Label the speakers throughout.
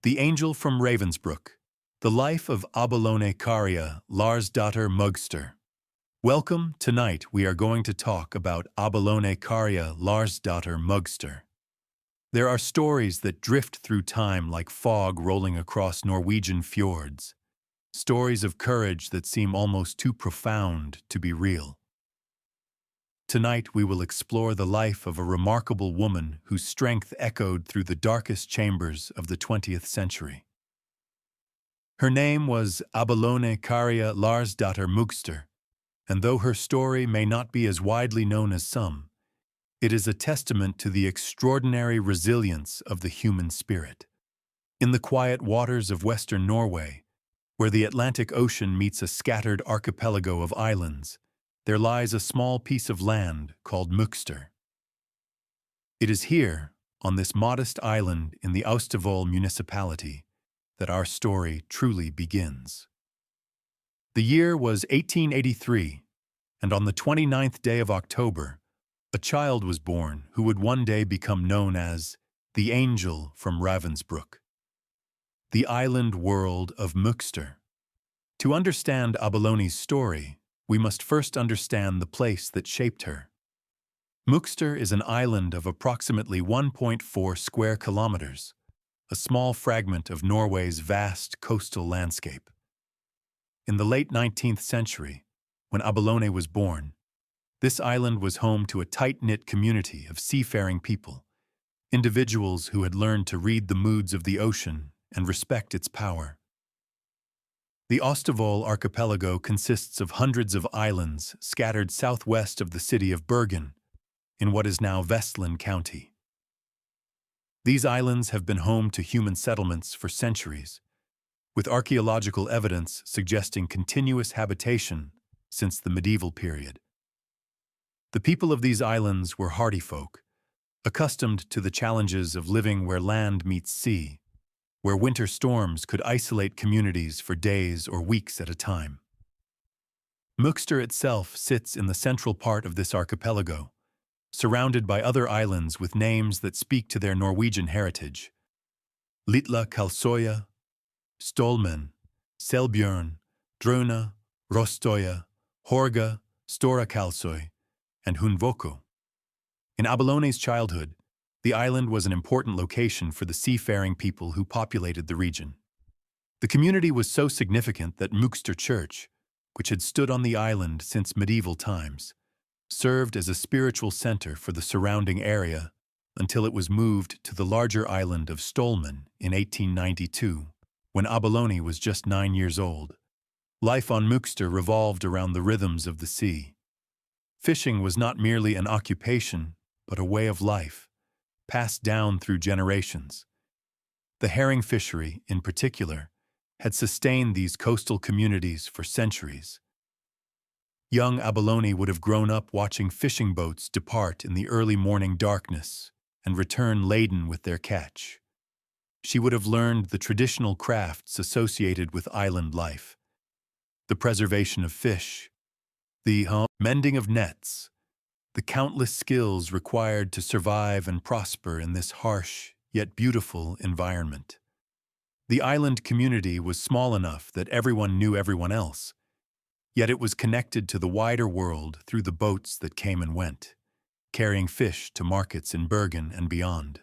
Speaker 1: The Angel from Ravensbruck, The Life of Abelone Karia Larsdatter Møgster. Welcome. Tonight we are going to talk about Abelone Karia Larsdatter Møgster. There are stories that drift through time like fog rolling across Norwegian fjords. Stories of courage that seem almost too profound to be real. Tonight we will explore the life of a remarkable woman whose strength echoed through the darkest chambers of the 20th century. Her name was Abelone Karia Larsdatter Møgster, and though her story may not be as widely known as some, it is a testament to the extraordinary resilience of the human spirit. In the quiet waters of Western Norway, where the Atlantic Ocean meets a scattered archipelago of islands, there lies a small piece of land called Møkster. It is here, on this modest island in the Austevoll municipality, that our story truly begins. The year was 1883, and on the 29th day of October, a child was born who would one day become known as the Angel from Ravensbruck, the island world of Møkster. To understand Abelone's story, we must first understand the place that shaped her. Møkster is an island of approximately 1.4 square kilometers, a small fragment of Norway's vast coastal landscape. In the late 19th century, when Abelone was born, this island was home to a tight-knit community of seafaring people, individuals who had learned to read the moods of the ocean and respect its power. The Austevoll archipelago consists of hundreds of islands scattered southwest of the city of Bergen, in what is now Vestland County. These islands have been home to human settlements for centuries, with archaeological evidence suggesting continuous habitation since the medieval period. The people of these islands were hardy folk, accustomed to the challenges of living where land meets sea, where winter storms could isolate communities for days or weeks at a time. Møkster itself sits in the central part of this archipelago, surrounded by other islands with names that speak to their Norwegian heritage: Storekalsøy, Stolmen, Selbjørn, Drøna, Rostoya, Horga, Storekalsøy, and Hundvåko. In Abelone's childhood, the island was an important location for the seafaring people who populated the region. The community was so significant that Møkster Church, which had stood on the island since medieval times, served as a spiritual center for the surrounding area until it was moved to the larger island of Stolmen in 1892, when Abelone was just 9 years old. Life on Møkster revolved around the rhythms of the sea. Fishing was not merely an occupation, but a way of life, passed down through generations. The herring fishery, in particular, had sustained these coastal communities for centuries. Young Abelone would have grown up watching fishing boats depart in the early morning darkness and return laden with their catch. She would have learned the traditional crafts associated with island life: the preservation of fish, the mending of nets, the countless skills required to survive and prosper in this harsh yet beautiful environment. The island community was small enough that everyone knew everyone else, yet it was connected to the wider world through the boats that came and went, carrying fish to markets in Bergen and beyond,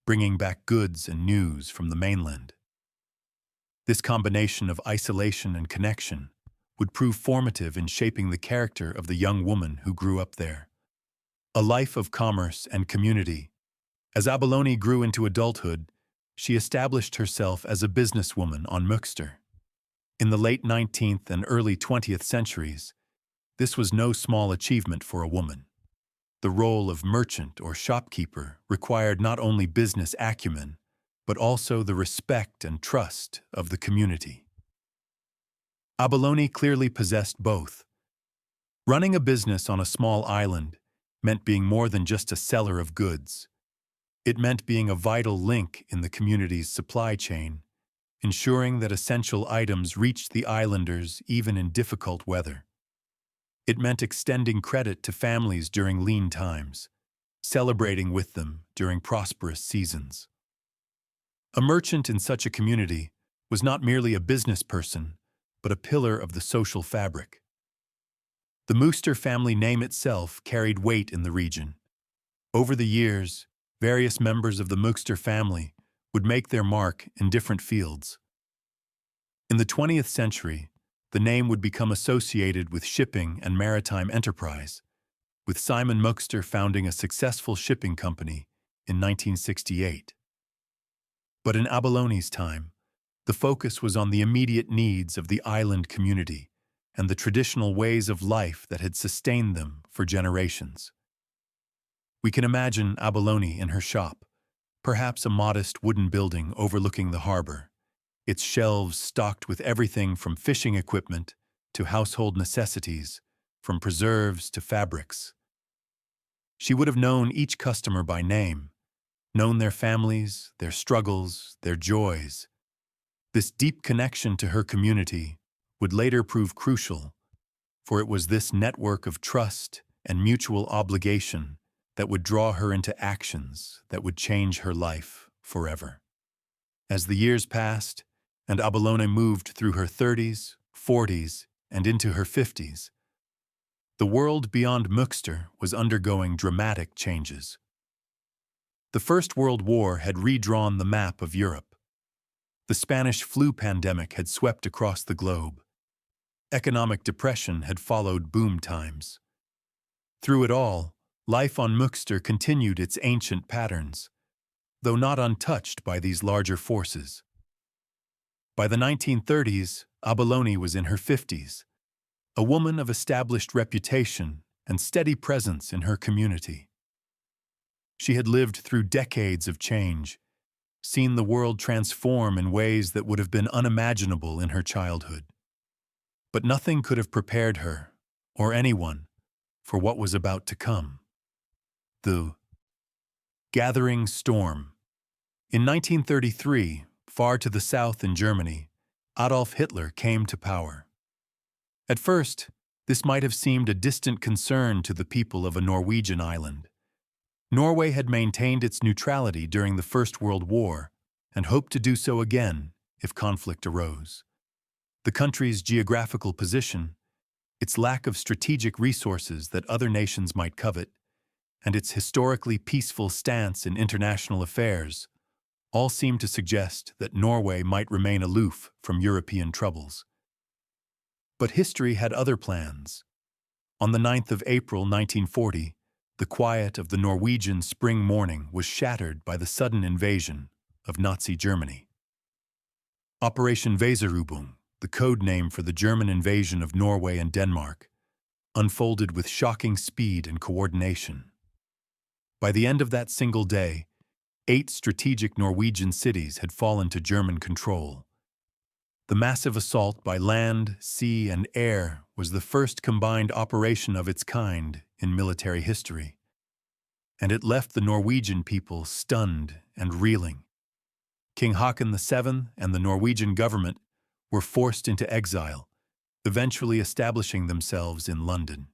Speaker 1: bringing back goods and news from the mainland. This combination of isolation and connection would prove formative in shaping the character of the young woman who grew up there. A life of commerce and community. As Abelone grew into adulthood, she established herself as a businesswoman on Møkster. In the late 19th and early 20th centuries, this was no small achievement for a woman. The role of merchant or shopkeeper required not only business acumen, but also the respect and trust of the community. Abelone clearly possessed both. Running a business on a small island meant being more than just a seller of goods. It meant being a vital link in the community's supply chain, ensuring that essential items reached the islanders even in difficult weather. It meant extending credit to families during lean times, celebrating with them during prosperous seasons. A merchant in such a community was not merely a business person, but a pillar of the social fabric. The Møkster family name itself carried weight in the region. Over the years, various members of the Møkster family would make their mark in different fields. In the 20th century, the name would become associated with shipping and maritime enterprise, with Simon Møkster founding a successful shipping company in 1968. But in Abelone's time, the focus was on the immediate needs of the island community and the traditional ways of life that had sustained them for generations. We can imagine Abelone in her shop, perhaps a modest wooden building overlooking the harbor, its shelves stocked with everything from fishing equipment to household necessities, from preserves to fabrics. She would have known each customer by name, known their families, their struggles, their joys. This deep connection to her community would later prove crucial, for it was this network of trust and mutual obligation that would draw her into actions that would change her life forever. As the years passed, and Abelone moved through her 30s, 40s, and into her 50s, the world beyond Møkster was undergoing dramatic changes. The First World War had redrawn the map of Europe. The Spanish flu pandemic had swept across the globe. Economic depression had followed boom times. Through it all, life on Møkster continued its ancient patterns, though not untouched by these larger forces. By the 1930s, Abelone was in her 50s, a woman of established reputation and steady presence in her community. She had lived through decades of change, seen the world transform in ways that would have been unimaginable in her childhood. But nothing could have prepared her, or anyone, for what was about to come. The gathering storm. In 1933, far to the south in Germany, Adolf Hitler came to power. At first, this might have seemed a distant concern to the people of a Norwegian island. Norway had maintained its neutrality during the First World War and hoped to do so again if conflict arose. The country's geographical position, its lack of strategic resources that other nations might covet, and its historically peaceful stance in international affairs all seemed to suggest that Norway might remain aloof from European troubles. But history had other plans. On the 9th of April 1940, the quiet of the Norwegian spring morning was shattered by the sudden invasion of Nazi Germany. Operation Weserübung, the code name for the German invasion of Norway and Denmark, unfolded with shocking speed and coordination. By the end of that single day, 8 strategic Norwegian cities had fallen to German control. The massive assault by land, sea, and air was the first combined operation of its kind in military history, and it left the Norwegian people stunned and reeling. King Haakon VII and the Norwegian government were forced into exile, eventually establishing themselves in London.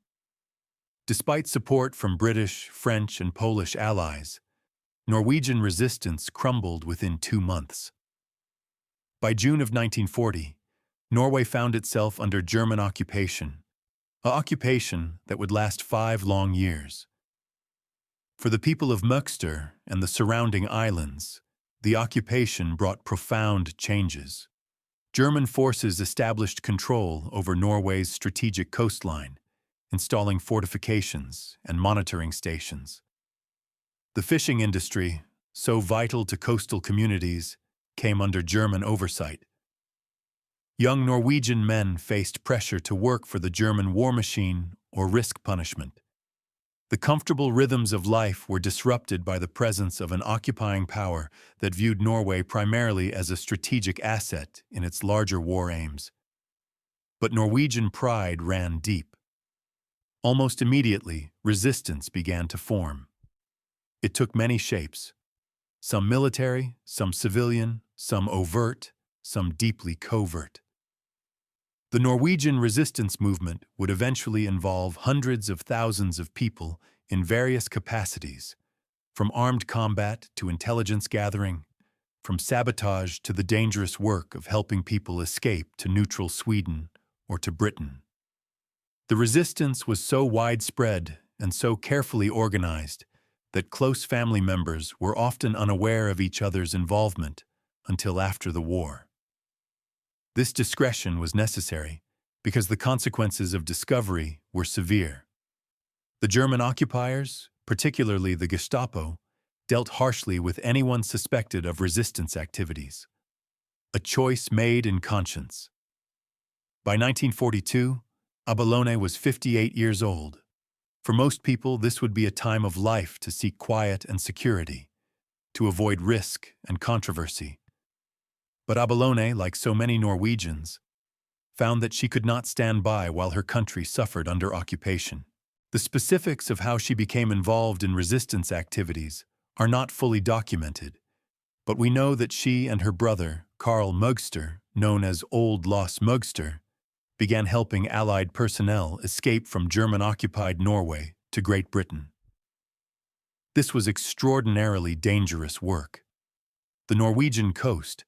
Speaker 1: Despite support from British, French, and Polish allies, Norwegian resistance crumbled within 2 months. By June of 1940, Norway found itself under German occupation, an occupation that would last 5 long years. For the people of Møkster and the surrounding islands, the occupation brought profound changes. German forces established control over Norway's strategic coastline, installing fortifications and monitoring stations. The fishing industry, so vital to coastal communities, came under German oversight. Young Norwegian men faced pressure to work for the German war machine or risk punishment. The comfortable rhythms of life were disrupted by the presence of an occupying power that viewed Norway primarily as a strategic asset in its larger war aims. But Norwegian pride ran deep. Almost immediately, resistance began to form. It took many shapes. Some military, some civilian, some overt, some deeply covert. The Norwegian resistance movement would eventually involve hundreds of thousands of people in various capacities, from armed combat to intelligence gathering, from sabotage to the dangerous work of helping people escape to neutral Sweden or to Britain. The resistance was so widespread and so carefully organized that close family members were often unaware of each other's involvement until after the war. This discretion was necessary because the consequences of discovery were severe. The German occupiers, particularly the Gestapo, dealt harshly with anyone suspected of resistance activities. A choice made in conscience. By 1942, Abelone was 58 years old. For most people, this would be a time of life to seek quiet and security, to avoid risk and controversy. But Abelone, like so many Norwegians, found that she could not stand by while her country suffered under occupation. The specifics of how she became involved in resistance activities are not fully documented, but we know that she and her brother, Karl Møgster, known as Old Loss Møgster, began helping Allied personnel escape from German-occupied Norway to Great Britain. This was extraordinarily dangerous work. The Norwegian coast,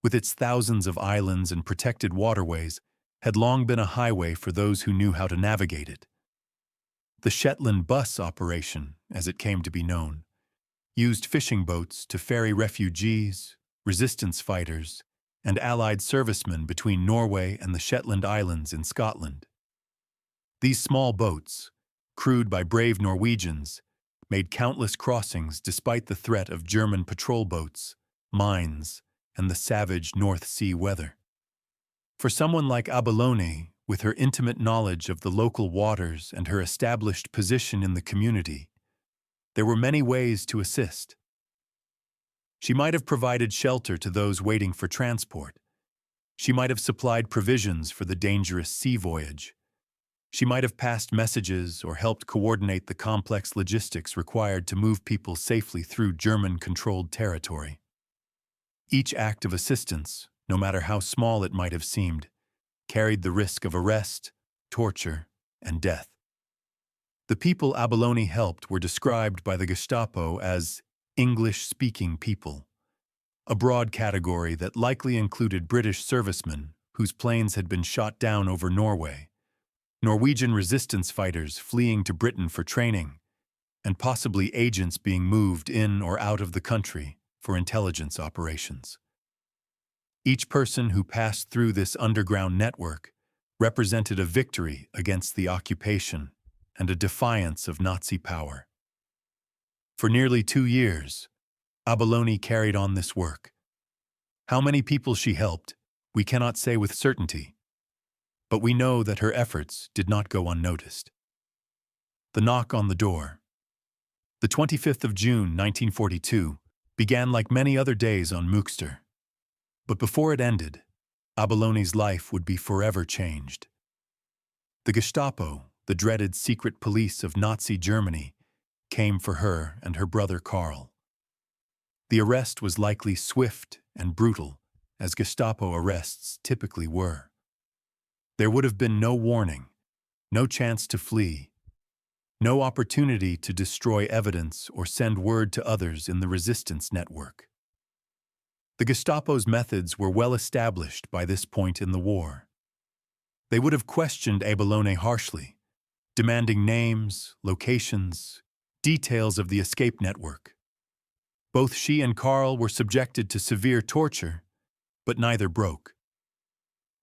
Speaker 1: with its thousands of islands and protected waterways, had long been a highway for those who knew how to navigate it. The Shetland bus operation, as it came to be known, used fishing boats to ferry refugees, resistance fighters, and Allied servicemen between Norway and the Shetland Islands in Scotland. These small boats, crewed by brave Norwegians, made countless crossings despite the threat of German patrol boats, mines, and the savage North Sea weather. For someone like Abelone, with her intimate knowledge of the local waters and her established position in the community, there were many ways to assist. She might have provided shelter to those waiting for transport. She might have supplied provisions for the dangerous sea voyage. She might have passed messages or helped coordinate the complex logistics required to move people safely through German-controlled territory. Each act of assistance, no matter how small it might have seemed, carried the risk of arrest, torture, and death. The people Abelone helped were described by the Gestapo as English-speaking people, a broad category that likely included British servicemen whose planes had been shot down over Norway, Norwegian resistance fighters fleeing to Britain for training, and possibly agents being moved in or out of the country for intelligence operations. Each person who passed through this underground network represented a victory against the occupation and a defiance of Nazi power. For nearly 2 years, Abelone carried on this work. How many people she helped, we cannot say with certainty, but we know that her efforts did not go unnoticed. The knock on the door. The 25th of June, 1942, began like many other days on Møkster. But before it ended, Abelone's life would be forever changed. The Gestapo, the dreaded secret police of Nazi Germany, came for her and her brother Karl. The arrest was likely swift and brutal, as Gestapo arrests typically were. There would have been no warning, no chance to flee, no opportunity to destroy evidence or send word to others in the resistance network. The Gestapo's methods were well established by this point in the war. They would have questioned Abelone harshly, demanding names, locations, details of the escape network. Both she and Karl were subjected to severe torture, but neither broke.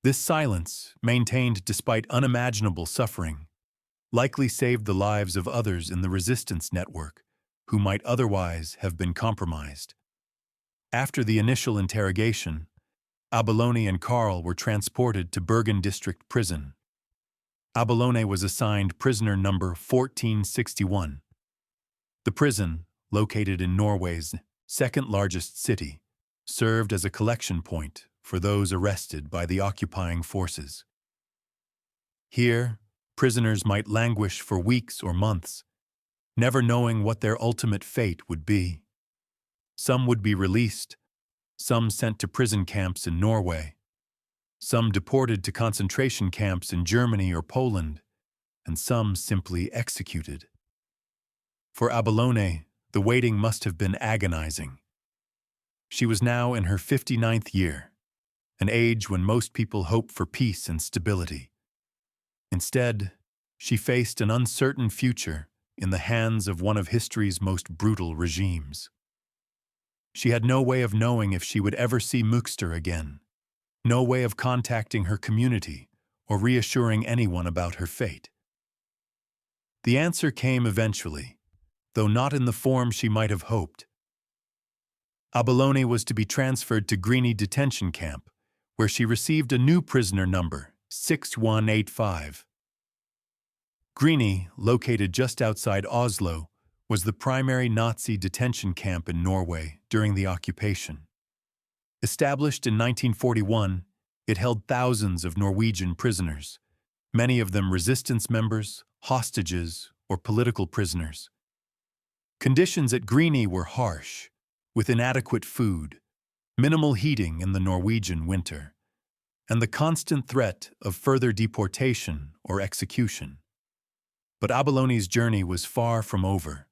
Speaker 1: This silence, maintained despite unimaginable suffering, likely saved the lives of others in the resistance network who might otherwise have been compromised. After the initial interrogation, Abelone and Karl were transported to Bergen District Prison. Abelone was assigned prisoner number 1461. The prison, located in Norway's second-largest city, served as a collection point for those arrested by the occupying forces. Here, prisoners might languish for weeks or months, never knowing what their ultimate fate would be. Some would be released, some sent to prison camps in Norway, some deported to concentration camps in Germany or Poland, and some simply executed. For Abelone, the waiting must have been agonizing. She was now in her 59th year, an age when most people hope for peace and stability. Instead, she faced an uncertain future in the hands of one of history's most brutal regimes. She had no way of knowing if she would ever see Møkster again, no way of contacting her community or reassuring anyone about her fate. The answer came eventually, though not in the form she might have hoped. Abelone was to be transferred to Greeny detention camp, where she received a new prisoner number, 6185. Greeny, located just outside Oslo, was the primary Nazi detention camp in Norway during the occupation. Established in 1941, it held thousands of Norwegian prisoners, many of them resistance members, hostages, or political prisoners. Conditions at Greeny were harsh, with inadequate food, minimal heating in the Norwegian winter, and the constant threat of further deportation or execution. But Abelone's journey was far from over.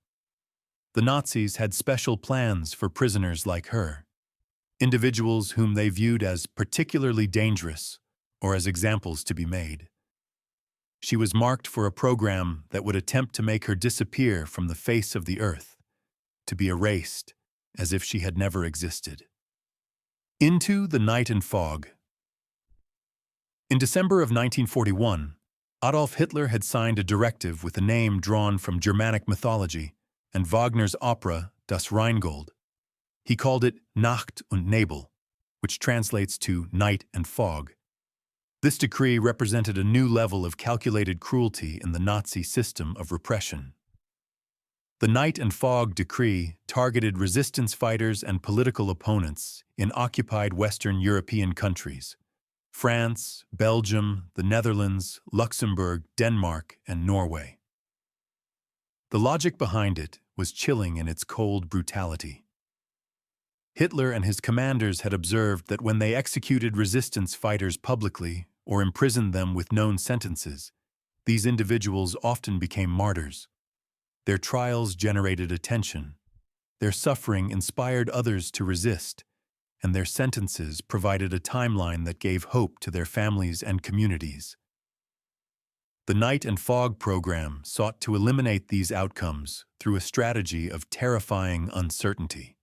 Speaker 1: The Nazis had special plans for prisoners like her, individuals whom they viewed as particularly dangerous or as examples to be made. She was marked for a program that would attempt to make her disappear from the face of the earth, to be erased as if she had never existed. Into the night and fog. In December of 1941, Adolf Hitler had signed a directive with a name drawn from Germanic mythology and Wagner's opera Das Rheingold. He called it Nacht und Nebel, which translates to night and fog. This decree represented a new level of calculated cruelty in the Nazi system of repression. The Night and Fog Decree targeted resistance fighters and political opponents in occupied Western European countries: France, Belgium, the Netherlands, Luxembourg, Denmark, and Norway. The logic behind it was chilling in its cold brutality. Hitler and his commanders had observed that when they executed resistance fighters publicly or imprisoned them with known sentences, these individuals often became martyrs. Their trials generated attention, their suffering inspired others to resist, and their sentences provided a timeline that gave hope to their families and communities. The Night and Fog program sought to eliminate these outcomes through a strategy of terrifying uncertainty.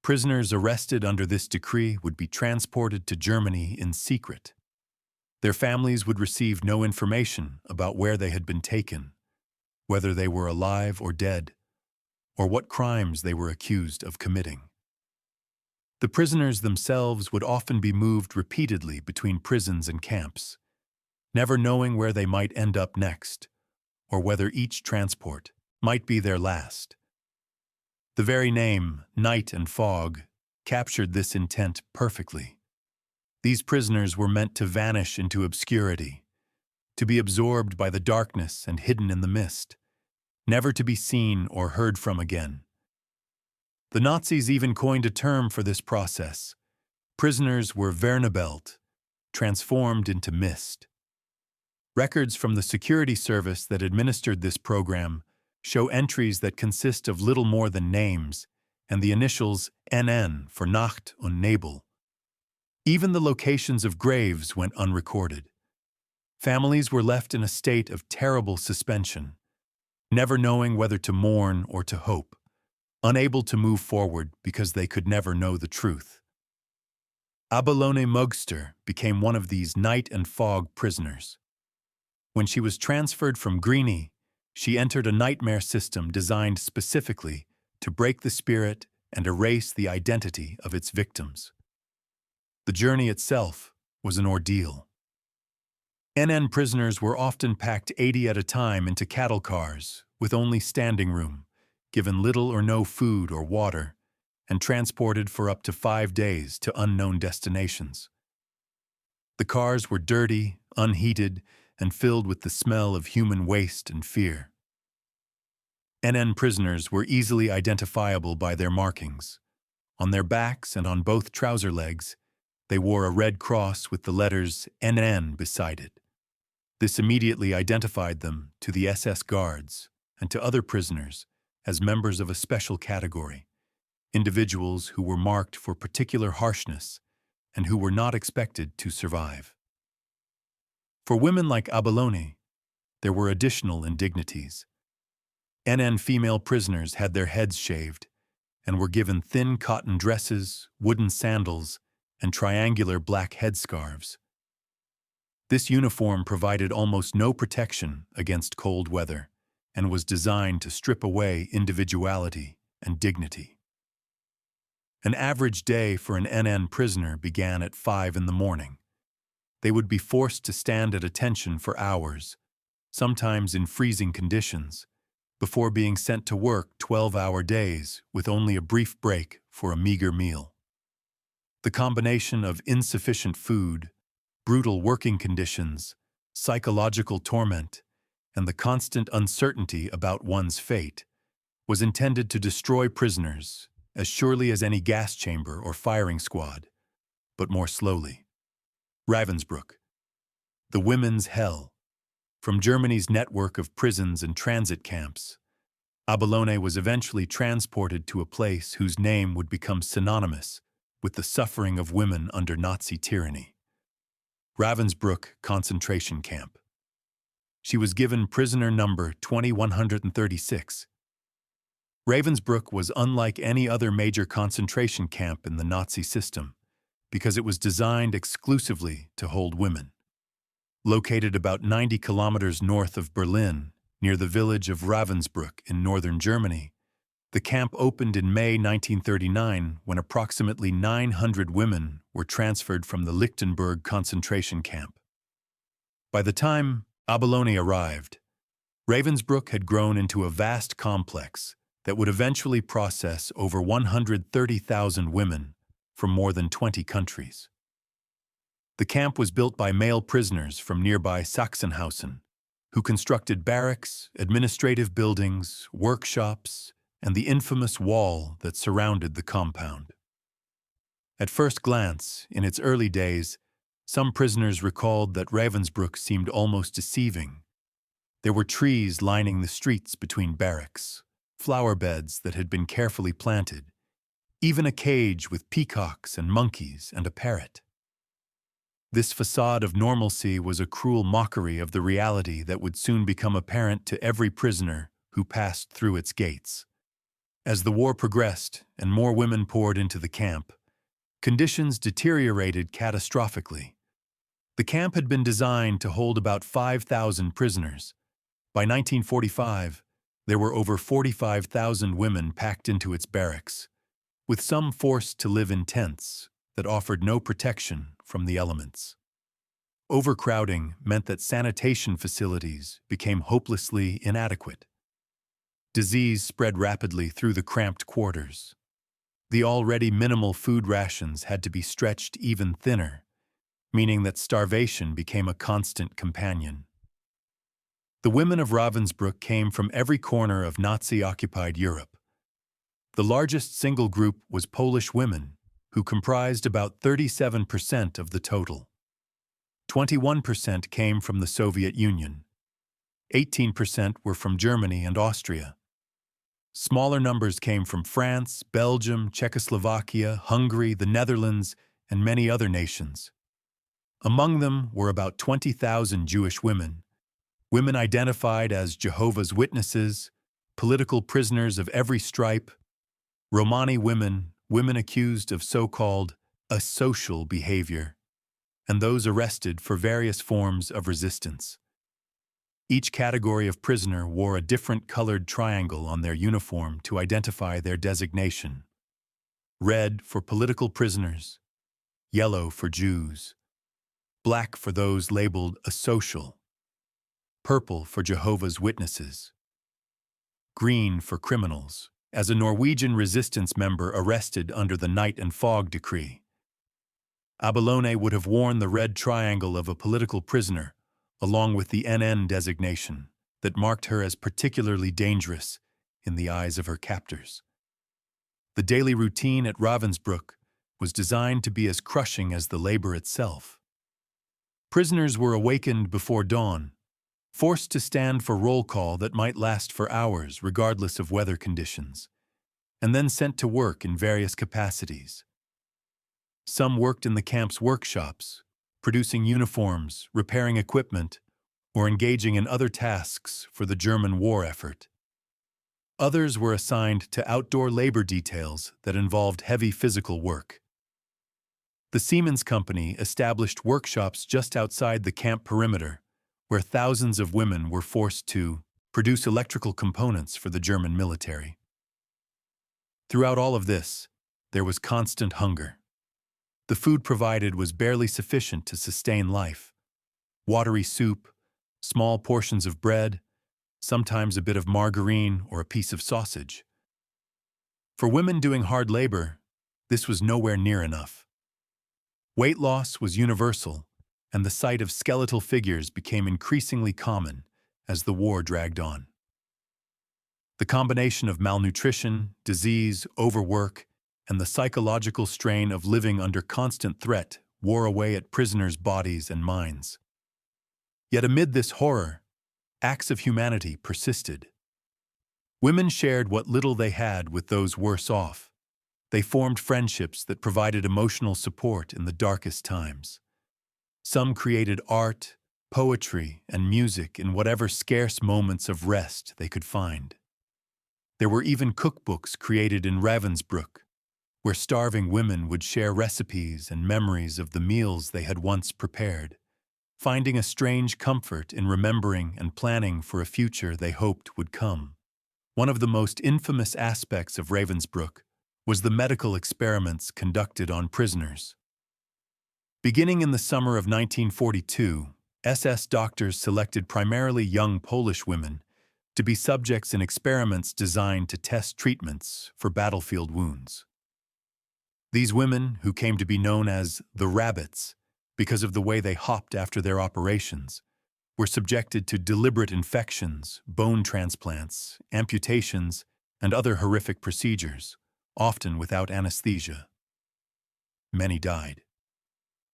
Speaker 1: Prisoners arrested under this decree would be transported to Germany in secret. Their families would receive no information about where they had been taken, whether they were alive or dead, or what crimes they were accused of committing. The prisoners themselves would often be moved repeatedly between prisons and camps, never knowing where they might end up next, or whether each transport might be their last. The very name, Night and Fog, captured this intent perfectly. These prisoners were meant to vanish into obscurity, to be absorbed by the darkness and hidden in the mist, never to be seen or heard from again. The Nazis even coined a term for this process. Prisoners were vernebelt, transformed into mist. Records from the security service that administered this program show entries that consist of little more than names and the initials NN for Nacht und Nebel. Even the locations of graves went unrecorded. Families were left in a state of terrible suspension, never knowing whether to mourn or to hope, unable to move forward because they could never know the truth. Abelone Møgster became one of these night and fog prisoners. When she was transferred from Greeny, she entered a nightmare system designed specifically to break the spirit and erase the identity of its victims. The journey itself was an ordeal. NN prisoners were often packed 80 at a time into cattle cars with only standing room, given little or no food or water, and transported for up to 5 days to unknown destinations. The cars were dirty, unheated, and filled with the smell of human waste and fear. NN prisoners were easily identifiable by their markings. On their backs and on both trouser legs, they wore a red cross with the letters NN beside it. This immediately identified them to the SS guards and to other prisoners as members of a special category, individuals who were marked for particular harshness and who were not expected to survive. For women like Abelone, there were additional indignities. NN female prisoners had their heads shaved and were given thin cotton dresses, wooden sandals, and triangular black headscarves. This uniform provided almost no protection against cold weather and was designed to strip away individuality and dignity. An average day for an NN prisoner began at 5 in the morning. They would be forced to stand at attention for hours, sometimes in freezing conditions, before being sent to work 12-hour days with only a brief break for a meager meal. The combination of insufficient food, brutal working conditions, psychological torment, and the constant uncertainty about one's fate was intended to destroy prisoners as surely as any gas chamber or firing squad, but more slowly. Ravensbruck, the women's hell. From Germany's network of prisons and transit camps, Abelone was eventually transported to a place whose name would become synonymous with the suffering of women under Nazi tyranny. Ravensbruck concentration camp. She was given prisoner number 2136. Ravensbruck was unlike any other major concentration camp in the Nazi system because it was designed exclusively to hold women. Located about 90 kilometers north of Berlin, near the village of Ravensbruck in northern Germany, the camp opened in May 1939 when approximately 900 women were transferred from the Lichtenberg concentration camp. By the time Abelone arrived, Ravensbruck had grown into a vast complex that would eventually process over 130,000 women from more than 20 countries. The camp was built by male prisoners from nearby Sachsenhausen, who constructed barracks, administrative buildings, workshops, and the infamous wall that surrounded the compound. At first glance, in its early days, some prisoners recalled that Ravensbruck seemed almost deceiving. There were trees lining the streets between barracks, flower beds that had been carefully planted, even a cage with peacocks and monkeys and a parrot. This facade of normalcy was a cruel mockery of the reality that would soon become apparent to every prisoner who passed through its gates. As the war progressed and more women poured into the camp, conditions deteriorated catastrophically. The camp had been designed to hold about 5,000 prisoners. By 1945, there were over 45,000 women packed into its barracks, with some forced to live in tents that offered no protection from the elements. Overcrowding meant that sanitation facilities became hopelessly inadequate. Disease spread rapidly through the cramped quarters. The already minimal food rations had to be stretched even thinner, meaning that starvation became a constant companion. The women of Ravensbruck came from every corner of Nazi-occupied Europe. The largest single group was Polish women, who comprised about 37% of the total. 21% came from the Soviet Union. 18% were from Germany and Austria. Smaller numbers came from France, Belgium, Czechoslovakia, Hungary, the Netherlands, and many other nations. Among them were about 20,000 Jewish women, women identified as Jehovah's Witnesses, political prisoners of every stripe, Romani women, women accused of so-called asocial behavior, and those arrested for various forms of resistance. Each category of prisoner wore a different colored triangle on their uniform to identify their designation. Red for political prisoners, yellow for Jews, black for those labeled asocial, purple for Jehovah's Witnesses, green for criminals, as a Norwegian resistance member arrested under the Night and Fog Decree. Abelone would have worn the red triangle of a political prisoner, along with the NN designation that marked her as particularly dangerous in the eyes of her captors. The daily routine at Ravensbruck was designed to be as crushing as the labor itself. Prisoners were awakened before dawn, forced to stand for roll call that might last for hours regardless of weather conditions, and then sent to work in various capacities. Some worked in the camp's workshops, producing uniforms, repairing equipment, or engaging in other tasks for the German war effort. Others were assigned to outdoor labor details that involved heavy physical work. The Siemens Company established workshops just outside the camp perimeter, where thousands of women were forced to produce electrical components for the German military. Throughout all of this, there was constant hunger. The food provided was barely sufficient to sustain life. Watery soup, small portions of bread, sometimes a bit of margarine or a piece of sausage. For women doing hard labor, this was nowhere near enough. Weight loss was universal, and the sight of skeletal figures became increasingly common as the war dragged on. The combination of malnutrition, disease, overwork, and the psychological strain of living under constant threat wore away at prisoners' bodies and minds. Yet amid this horror, acts of humanity persisted. Women shared what little they had with those worse off. They formed friendships that provided emotional support in the darkest times. Some created art, poetry, and music in whatever scarce moments of rest they could find. There were even cookbooks created in Ravensbruck, where starving women would share recipes and memories of the meals they had once prepared, finding a strange comfort in remembering and planning for a future they hoped would come. One of the most infamous aspects of Ravensbruck was the medical experiments conducted on prisoners. Beginning in the summer of 1942, SS doctors selected primarily young Polish women to be subjects in experiments designed to test treatments for battlefield wounds. These women, who came to be known as the rabbits because of the way they hopped after their operations, were subjected to deliberate infections, bone transplants, amputations, and other horrific procedures, often without anesthesia. Many died.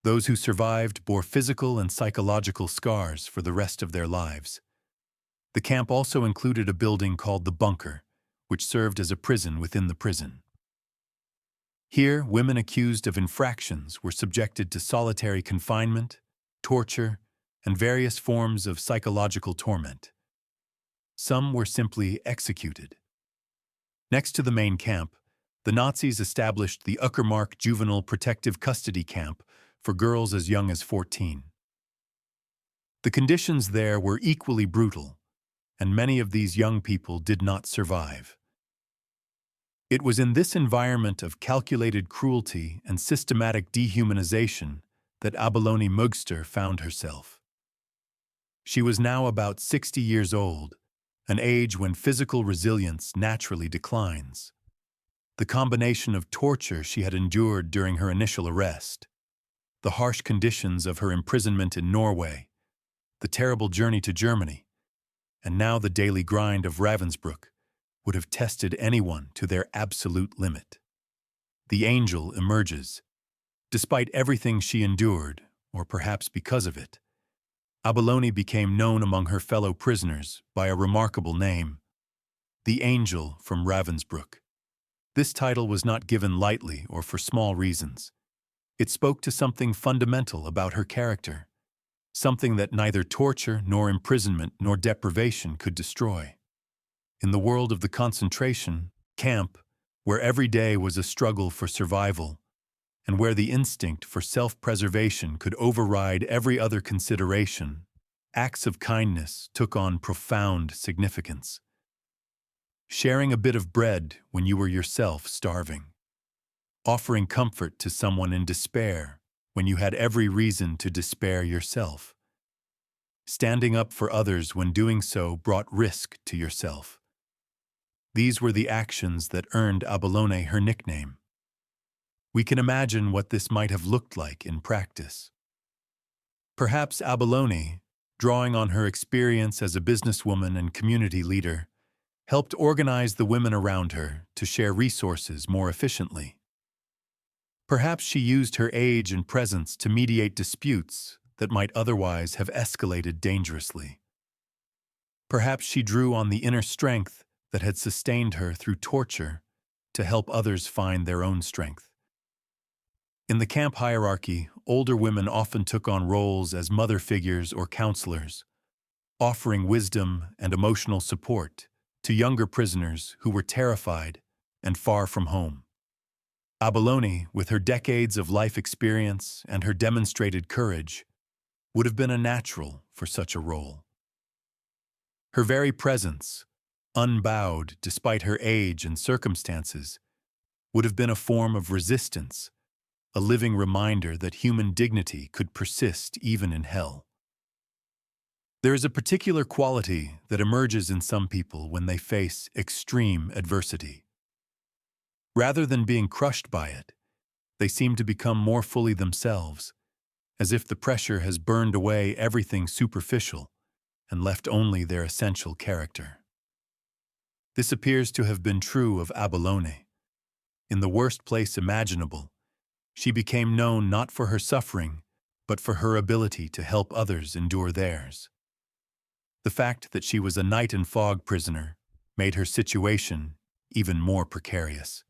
Speaker 1: Those who survived bore physical and psychological scars for the rest of their lives. The camp also included a building called the bunker, which served as a prison within the prison. Here, women accused of infractions were subjected to solitary confinement, torture, and various forms of psychological torment. Some were simply executed. Next to the main camp, the Nazis established the Uckermark Juvenile Protective Custody Camp for girls as young as 14. The conditions there were equally brutal, and many of these young people did not survive. It was in this environment of calculated cruelty and systematic dehumanization that Abelone Møgster found herself. She was now about 60 years old, an age when physical resilience naturally declines. The combination of torture she had endured during her initial arrest, the harsh conditions of her imprisonment in Norway, the terrible journey to Germany, and now the daily grind of Ravensbruck would have tested anyone to their absolute limit. The angel emerges. Despite everything she endured, or perhaps because of it, Abelone became known among her fellow prisoners by a remarkable name, the Angel from Ravensbruck. This title was not given lightly or for small reasons. It spoke to something fundamental about her character, something that neither torture nor imprisonment nor deprivation could destroy. In the world of the concentration camp, where every day was a struggle for survival, and where the instinct for self-preservation could override every other consideration, acts of kindness took on profound significance. Sharing a bit of bread when you were yourself starving. Offering comfort to someone in despair when you had every reason to despair yourself. Standing up for others when doing so brought risk to yourself. These were the actions that earned Abelone her nickname. We can imagine what this might have looked like in practice. Perhaps Abelone, drawing on her experience as a businesswoman and community leader, helped organize the women around her to share resources more efficiently. Perhaps she used her age and presence to mediate disputes that might otherwise have escalated dangerously. Perhaps she drew on the inner strength that had sustained her through torture, to help others find their own strength. In the camp hierarchy, older women often took on roles as mother figures or counselors, offering wisdom and emotional support to younger prisoners who were terrified and far from home. Abelone, with her decades of life experience and her demonstrated courage, would have been a natural for such a role. Her very presence, unbowed despite her age and circumstances, would have been a form of resistance, a living reminder that human dignity could persist even in hell. There is a particular quality that emerges in some people when they face extreme adversity. Rather than being crushed by it, they seem to become more fully themselves, as if the pressure has burned away everything superficial and left only their essential character. This appears to have been true of Abelone. In the worst place imaginable, she became known not for her suffering, but for her ability to help others endure theirs. The fact that she was a night and fog prisoner made her situation even more precarious.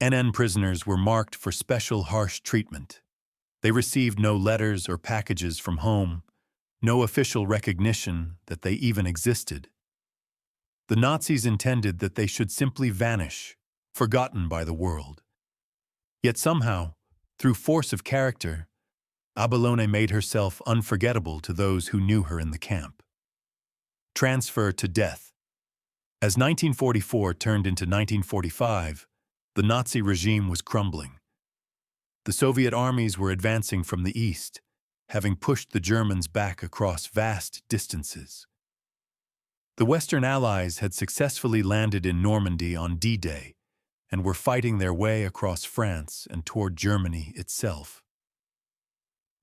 Speaker 1: NN prisoners were marked for special harsh treatment. They received no letters or packages from home, no official recognition that they even existed. The Nazis intended that they should simply vanish, forgotten by the world. Yet somehow, through force of character, Abelone made herself unforgettable to those who knew her in the camp. Transfer to death. As 1944 turned into 1945, the Nazi regime was crumbling. The Soviet armies were advancing from the east, having pushed the Germans back across vast distances. The Western Allies had successfully landed in Normandy on D-Day and were fighting their way across France and toward Germany itself.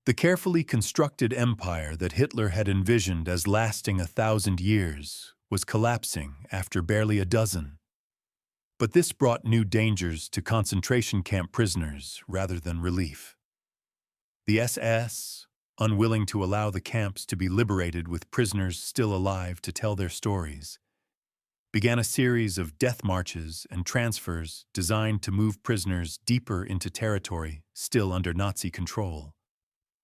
Speaker 1: The carefully constructed empire that Hitler had envisioned as lasting 1,000 years was collapsing after barely a dozen. But this brought new dangers to concentration camp prisoners rather than relief. The SS, unwilling to allow the camps to be liberated with prisoners still alive to tell their stories, began a series of death marches and transfers designed to move prisoners deeper into territory still under Nazi control,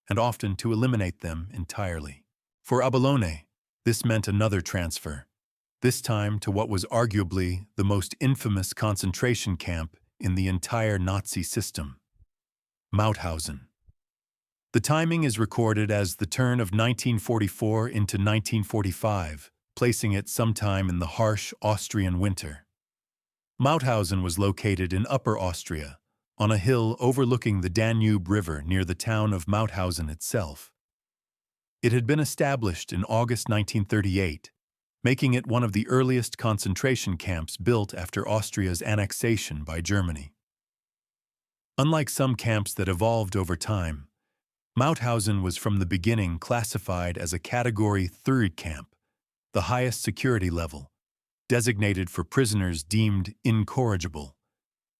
Speaker 1: and often to eliminate them entirely. For Abelone, this meant another transfer, this time to what was arguably the most infamous concentration camp in the entire Nazi system, Mauthausen. The timing is recorded as the turn of 1944 into 1945, placing it sometime in the harsh Austrian winter. Mauthausen was located in Upper Austria, on a hill overlooking the Danube River near the town of Mauthausen itself. It had been established in August 1938, making it one of the earliest concentration camps built after Austria's annexation by Germany. Unlike some camps that evolved over time, Mauthausen was from the beginning classified as a Category 3 camp, the highest security level, designated for prisoners deemed incorrigible,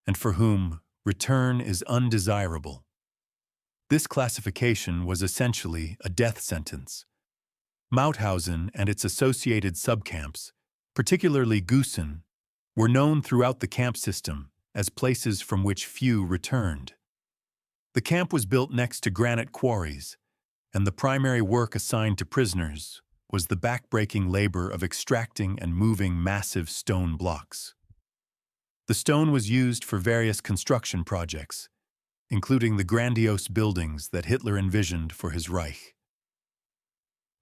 Speaker 1: and for whom return is undesirable. This classification was essentially a death sentence. Mauthausen and its associated subcamps, particularly Gusen, were known throughout the camp system as places from which few returned. The camp was built next to granite quarries, and the primary work assigned to prisoners was the back-breaking labor of extracting and moving massive stone blocks. The stone was used for various construction projects, including the grandiose buildings that Hitler envisioned for his Reich.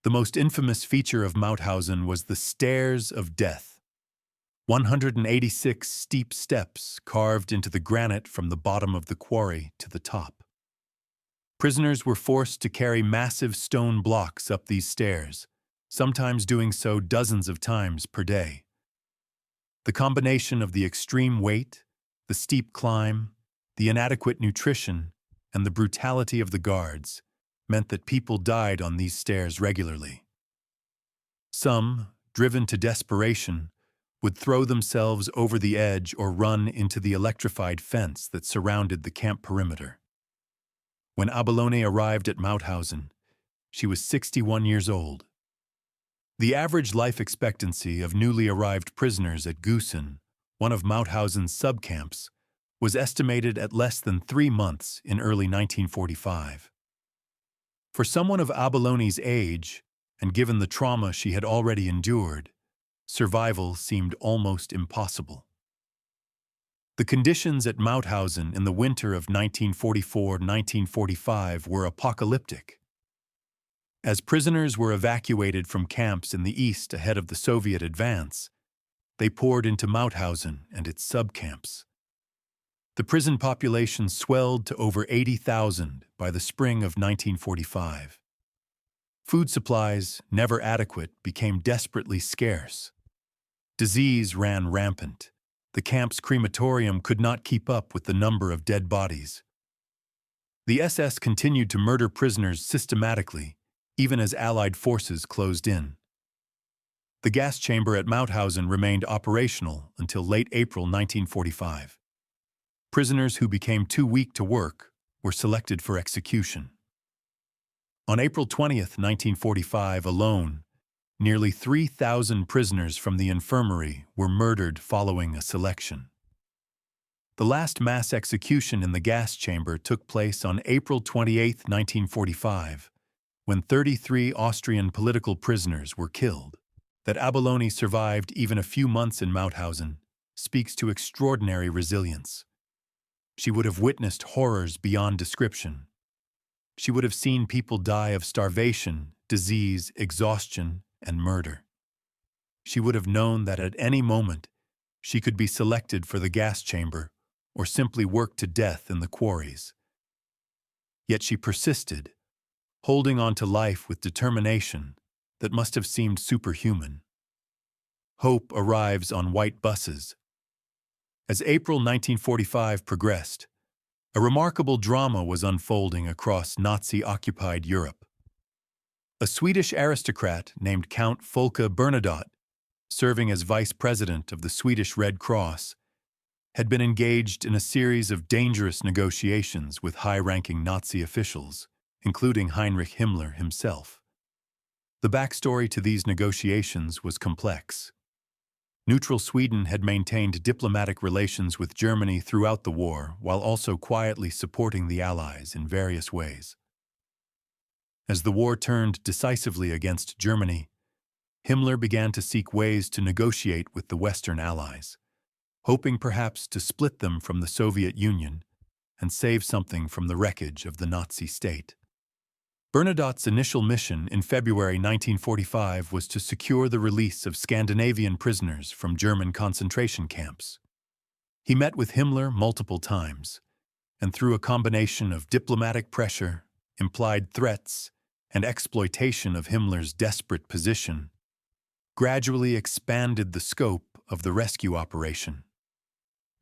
Speaker 1: The most infamous feature of Mauthausen was the Stairs of Death, 186 steep steps carved into the granite from the bottom of the quarry to the top. Prisoners were forced to carry massive stone blocks up these stairs, sometimes doing so dozens of times per day. The combination of the extreme weight, the steep climb, the inadequate nutrition, and the brutality of the guards meant that people died on these stairs regularly. Some, driven to desperation, would throw themselves over the edge or run into the electrified fence that surrounded the camp perimeter. When Abelone arrived at Mauthausen, she was 61 years old. The average life expectancy of newly arrived prisoners at Gusen one of Mauthausen's subcamps, was estimated at less than 3 months in early 1945. For someone of Abelone's age, and given the trauma she had already endured, survival seemed almost impossible. The conditions at Mauthausen in the winter of 1944-1945 were apocalyptic. As prisoners were evacuated from camps in the east ahead of the Soviet advance, they poured into Mauthausen and its subcamps. The prison population swelled to over 80,000 by the spring of 1945. Food supplies, never adequate, became desperately scarce. Disease ran rampant. The camp's crematorium could not keep up with the number of dead bodies. The SS continued to murder prisoners systematically, even as Allied forces closed in. The gas chamber at Mauthausen remained operational until late April 1945. Prisoners who became too weak to work were selected for execution. On April 20, 1945 alone, nearly 3,000 prisoners from the infirmary were murdered following a selection. The last mass execution in the gas chamber took place on April 28, 1945, when 33 Austrian political prisoners were killed. That Abelone survived even a few months in Mauthausen speaks to extraordinary resilience. She would have witnessed horrors beyond description. She would have seen people die of starvation, disease, exhaustion, and murder. She would have known that at any moment she could be selected for the gas chamber or simply work to death in the quarries. Yet she persisted, holding on to life with determination that must have seemed superhuman. Hope arrives on white buses. As April 1945 progressed, a remarkable drama was unfolding across Nazi-occupied Europe. A Swedish aristocrat named Count Folke Bernadotte, serving as vice president of the Swedish Red Cross, had been engaged in a series of dangerous negotiations with high-ranking Nazi officials, including Heinrich Himmler himself. The backstory to these negotiations was complex. Neutral Sweden had maintained diplomatic relations with Germany throughout the war while also quietly supporting the Allies in various ways. As the war turned decisively against Germany, Himmler began to seek ways to negotiate with the Western Allies, hoping perhaps to split them from the Soviet Union and save something from the wreckage of the Nazi state. Bernadotte's initial mission in February 1945 was to secure the release of Scandinavian prisoners from German concentration camps. He met with Himmler multiple times, and through a combination of diplomatic pressure, implied threats, and exploitation of Himmler's desperate position, gradually expanded the scope of the rescue operation.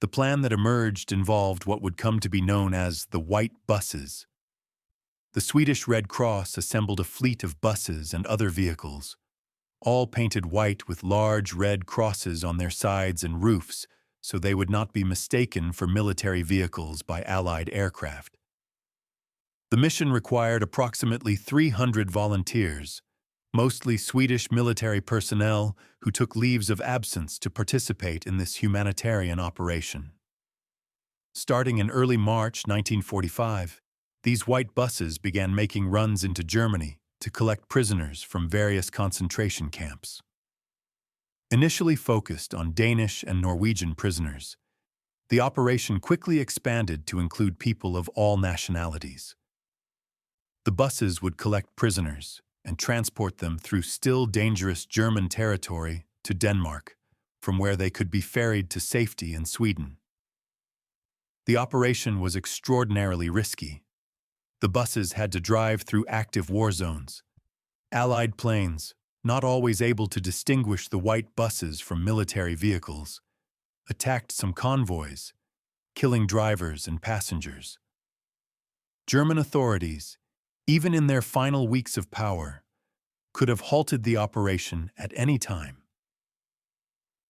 Speaker 1: The plan that emerged involved what would come to be known as the White Buses. The Swedish Red Cross assembled a fleet of buses and other vehicles, all painted white with large red crosses on their sides and roofs so they would not be mistaken for military vehicles by Allied aircraft. The mission required approximately 300 volunteers, mostly Swedish military personnel who took leaves of absence to participate in this humanitarian operation. Starting in early March 1945, these white buses began making runs into Germany to collect prisoners from various concentration camps. Initially focused on Danish and Norwegian prisoners, the operation quickly expanded to include people of all nationalities. The buses would collect prisoners and transport them through still dangerous German territory to Denmark, from where they could be ferried to safety in Sweden. The operation was extraordinarily risky. The buses had to drive through active war zones. Allied planes, not always able to distinguish the white buses from military vehicles, attacked some convoys, killing drivers and passengers. German authorities, even in their final weeks of power, could have halted the operation at any time.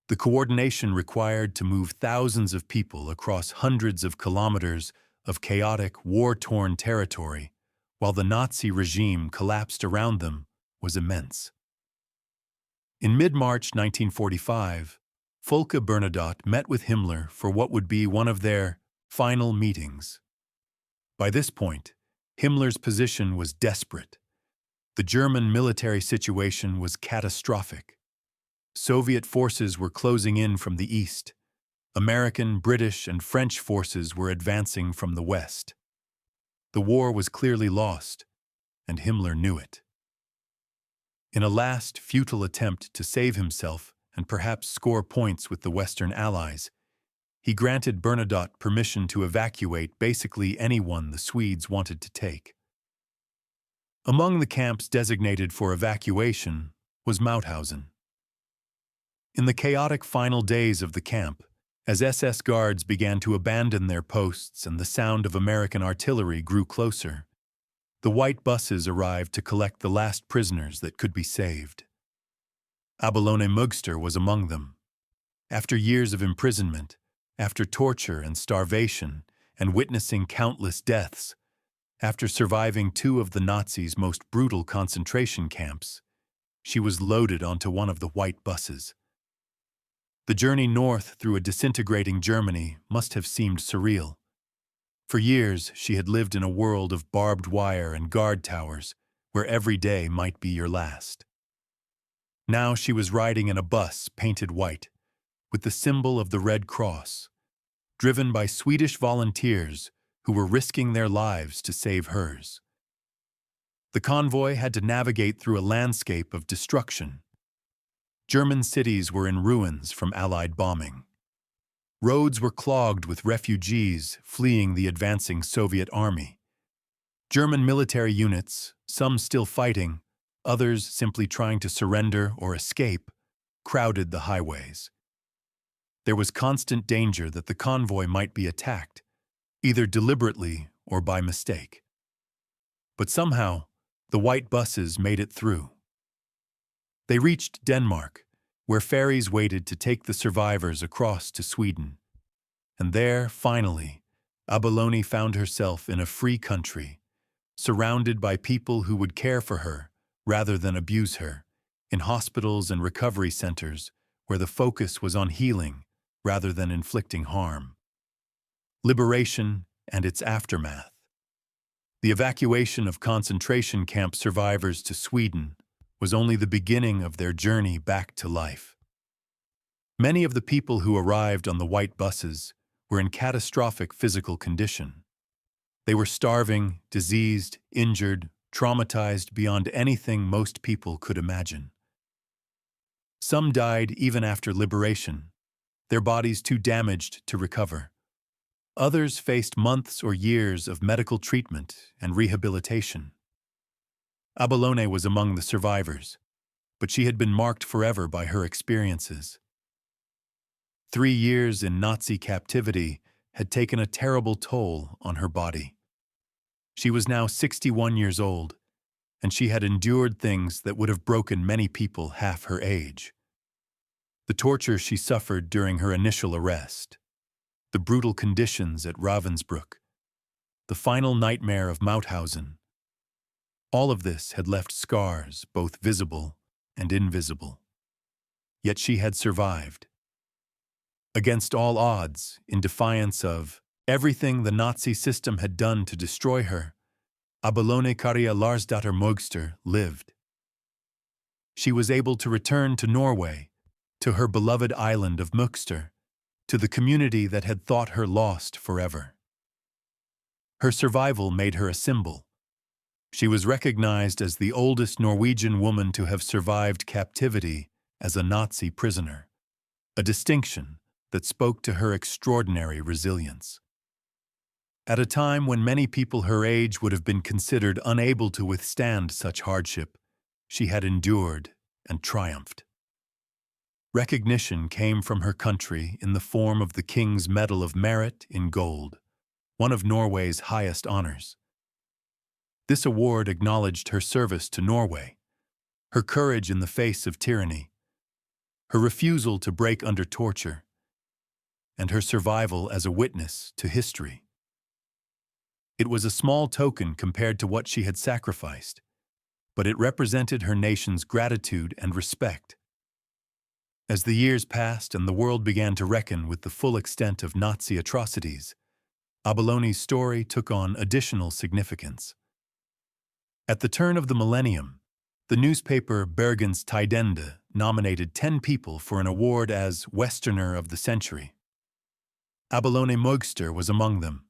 Speaker 1: The coordination required to move thousands of people across hundreds of kilometers of chaotic, war-torn territory, while the Nazi regime collapsed around them, was immense. In mid-March 1945, Folke Bernadotte met with Himmler for what would be one of their final meetings. By this point, Himmler's position was desperate. The German military situation was catastrophic. Soviet forces were closing in from the east. American, British, and French forces were advancing from the west. The war was clearly lost, and Himmler knew it. In a last, futile attempt to save himself and perhaps score points with the Western Allies, he granted Bernadotte permission to evacuate basically anyone the Swedes wanted to take. Among the camps designated for evacuation was Mauthausen. In the chaotic final days of the camp, as SS guards began to abandon their posts and the sound of American artillery grew closer, the white buses arrived to collect the last prisoners that could be saved. Abelone Møgster was among them. After years of imprisonment, after torture and starvation, and witnessing countless deaths, after surviving 2 of the Nazis' most brutal concentration camps, she was loaded onto one of the white buses. The journey north through a disintegrating Germany must have seemed surreal. For years, she had lived in a world of barbed wire and guard towers, where every day might be your last. Now she was riding in a bus painted white, with the symbol of the Red Cross, driven by Swedish volunteers who were risking their lives to save hers. The convoy had to navigate through a landscape of destruction. German cities were in ruins from Allied bombing. Roads were clogged with refugees fleeing the advancing Soviet army. German military units, some still fighting, others simply trying to surrender or escape, crowded the highways. There was constant danger that the convoy might be attacked, either deliberately or by mistake. But somehow, the white buses made it through. They reached Denmark, where ferries waited to take the survivors across to Sweden. And there, finally, Abelone found herself in a free country, surrounded by people who would care for her rather than abuse her, in hospitals and recovery centers where the focus was on healing rather than inflicting harm. Liberation and its aftermath. The evacuation of concentration camp survivors to Sweden was only the beginning of their journey back to life. Many of the people who arrived on the white buses were in catastrophic physical condition. They were starving, diseased, injured, traumatized beyond anything most people could imagine. Some died even after liberation, their bodies too damaged to recover. Others faced months or years of medical treatment and rehabilitation. Abelone was among the survivors, but she had been marked forever by her experiences. 3 years in Nazi captivity had taken a terrible toll on her body. She was now 61 years old, and she had endured things that would have broken many people half her age. The torture she suffered during her initial arrest, the brutal conditions at Ravensbruck, the final nightmare of Mauthausen, all of this had left scars, both visible and invisible. Yet she had survived. Against all odds, in defiance of everything the Nazi system had done to destroy her, Abelone Karia Larsdatter Møgster lived. She was able to return to Norway, to her beloved island of Møkster, to the community that had thought her lost forever. Her survival made her a symbol. She was recognized as the oldest Norwegian woman to have survived captivity as a Nazi prisoner, a distinction that spoke to her extraordinary resilience. At a time when many people her age would have been considered unable to withstand such hardship, she had endured and triumphed. Recognition came from her country in the form of the King's Medal of Merit in gold, one of Norway's highest honors. This award acknowledged her service to Norway, her courage in the face of tyranny, her refusal to break under torture, and her survival as a witness to history. It was a small token compared to what she had sacrificed, but it represented her nation's gratitude and respect. As the years passed and the world began to reckon with the full extent of Nazi atrocities, Abelone's story took on additional significance. At the turn of the millennium, the newspaper Bergens Tidende nominated 10 people for an award as Westerner of the Century. Abelone Møgster was among them,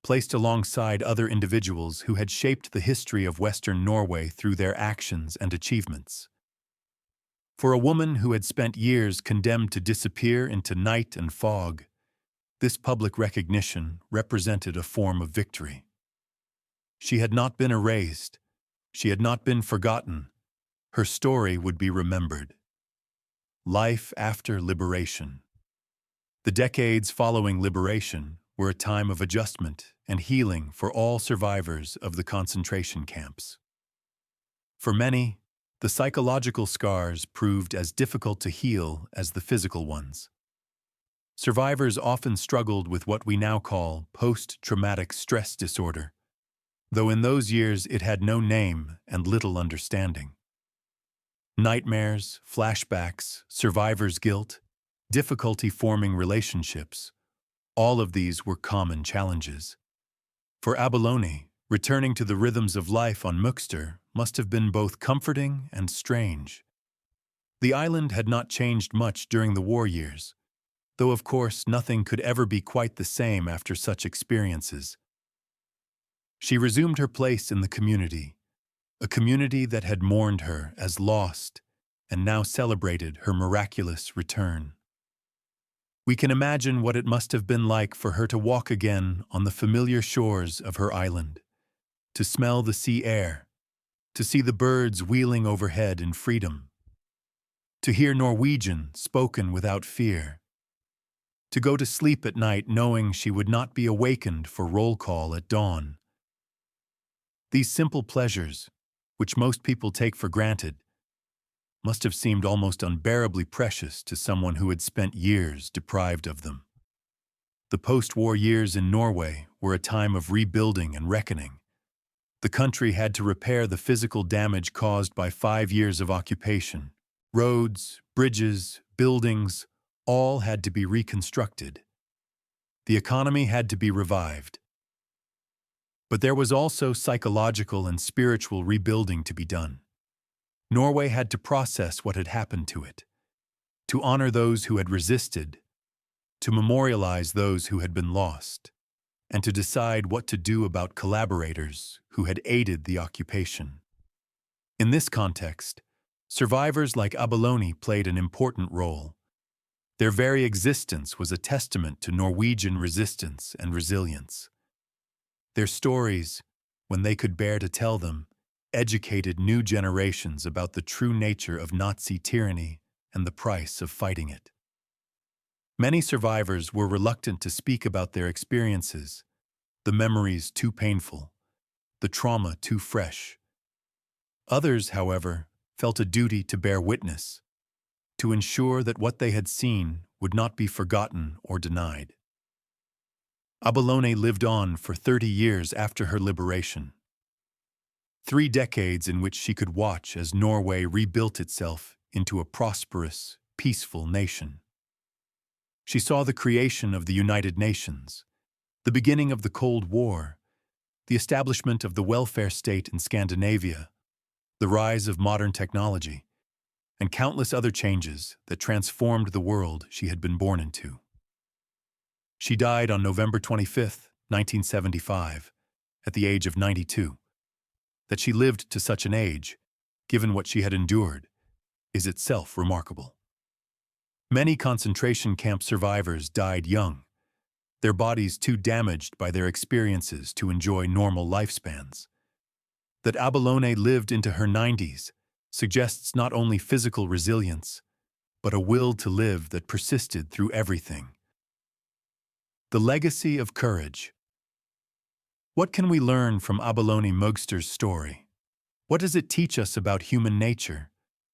Speaker 1: placed alongside other individuals who had shaped the history of Western Norway through their actions and achievements. For a woman who had spent years condemned to disappear into night and fog, this public recognition represented a form of victory. She had not been erased. She had not been forgotten. Her story would be remembered. Life after liberation. The decades following liberation were a time of adjustment and healing for all survivors of the concentration camps. For many, the psychological scars proved as difficult to heal as the physical ones. Survivors often struggled with what we now call post-traumatic stress disorder, though in those years it had no name and little understanding. Nightmares, flashbacks, survivor's guilt, difficulty forming relationships, all of these were common challenges. For Abelone, returning to the rhythms of life on Møkster must have been both comforting and strange. The island had not changed much during the war years, though of course nothing could ever be quite the same after such experiences. She resumed her place in the community, a community that had mourned her as lost and now celebrated her miraculous return. We can imagine what it must have been like for her to walk again on the familiar shores of her island, to smell the sea air, to see the birds wheeling overhead in freedom, to hear Norwegian spoken without fear, to go to sleep at night knowing she would not be awakened for roll call at dawn. These simple pleasures, which most people take for granted, must have seemed almost unbearably precious to someone who had spent years deprived of them. The post-war years in Norway were a time of rebuilding and reckoning. The country had to repair the physical damage caused by 5 years of occupation. Roads, bridges, buildings, all had to be reconstructed. The economy had to be revived. But there was also psychological and spiritual rebuilding to be done. Norway had to process what had happened to it, to honor those who had resisted, to memorialize those who had been lost, and to decide what to do about collaborators who had aided the occupation. In this context, survivors like Abelone played an important role. Their very existence was a testament to Norwegian resistance and resilience. Their stories, when they could bear to tell them, educated new generations about the true nature of Nazi tyranny and the price of fighting it. Many survivors were reluctant to speak about their experiences, the memories too painful, the trauma too fresh. Others, however, felt a duty to bear witness, to ensure that what they had seen would not be forgotten or denied. Abelone lived on for 30 years after her liberation. 3 decades in which she could watch as Norway rebuilt itself into a prosperous, peaceful nation. She saw the creation of the United Nations, the beginning of the Cold War, the establishment of the welfare state in Scandinavia, the rise of modern technology, and countless other changes that transformed the world she had been born into. She died on November 25, 1975, at the age of 92. That she lived to such an age, given what she had endured, is itself remarkable. Many concentration camp survivors died young, their bodies too damaged by their experiences to enjoy normal lifespans. That Abelone lived into her 90s suggests not only physical resilience, but a will to live that persisted through everything. The legacy of courage. What can we learn from Abelone Møgster's story? What does it teach us about human nature,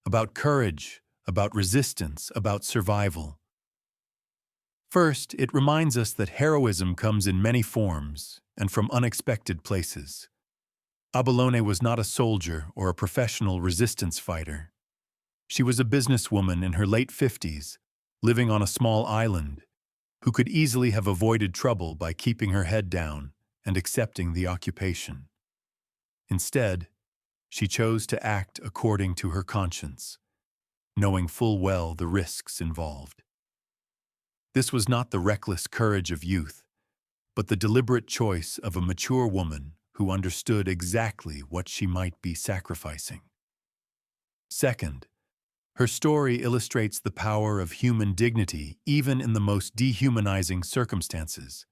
Speaker 1: about courage, about resistance, about survival? First, it reminds us that heroism comes in many forms and from unexpected places. Abelone was not a soldier or a professional resistance fighter. She was a businesswoman in her late 50s, living on a small island, who could easily have avoided trouble by keeping her head down and accepting the occupation. Instead, she chose to act according to her conscience, knowing full well the risks involved. This was not the reckless courage of youth, but the deliberate choice of a mature woman who understood exactly what she might be sacrificing. Second, her story illustrates the power of human dignity even in the most dehumanizing circumstances.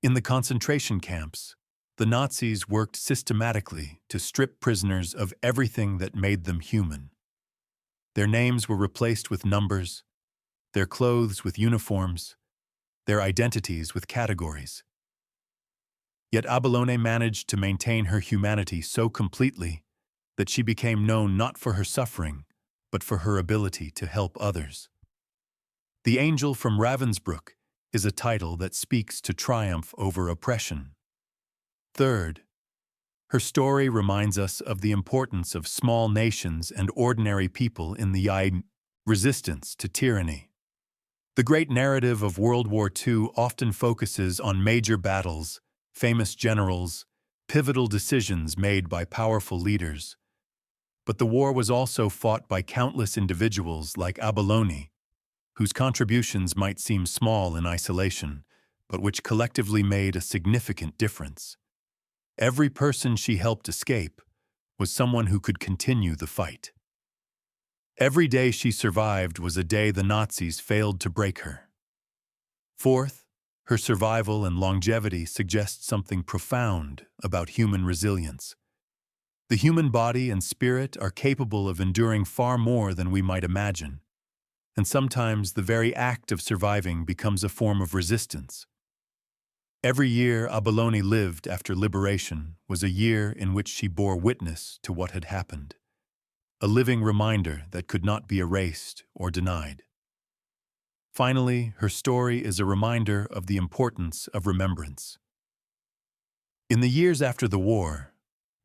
Speaker 1: In the concentration camps, the Nazis worked systematically to strip prisoners of everything that made them human. Their names were replaced with numbers, their clothes with uniforms, their identities with categories. Yet Abelone managed to maintain her humanity so completely that she became known not for her suffering, but for her ability to help others. The Angel from Ravensbruck is a title that speaks to triumph over oppression. Third, her story reminds us of the importance of small nations and ordinary people in the resistance to tyranny. The great narrative of World War II often focuses on major battles, famous generals, pivotal decisions made by powerful leaders. But the war was also fought by countless individuals like Abelone, whose contributions might seem small in isolation, but which collectively made a significant difference. Every person she helped escape was someone who could continue the fight. Every day she survived was a day the Nazis failed to break her. Fourth, her survival and longevity suggest something profound about human resilience. The human body and spirit are capable of enduring far more than we might imagine, and sometimes the very act of surviving becomes a form of resistance. Every year Abelone lived after liberation was a year in which she bore witness to what had happened, a living reminder that could not be erased or denied. Finally, her story is a reminder of the importance of remembrance. In the years after the war,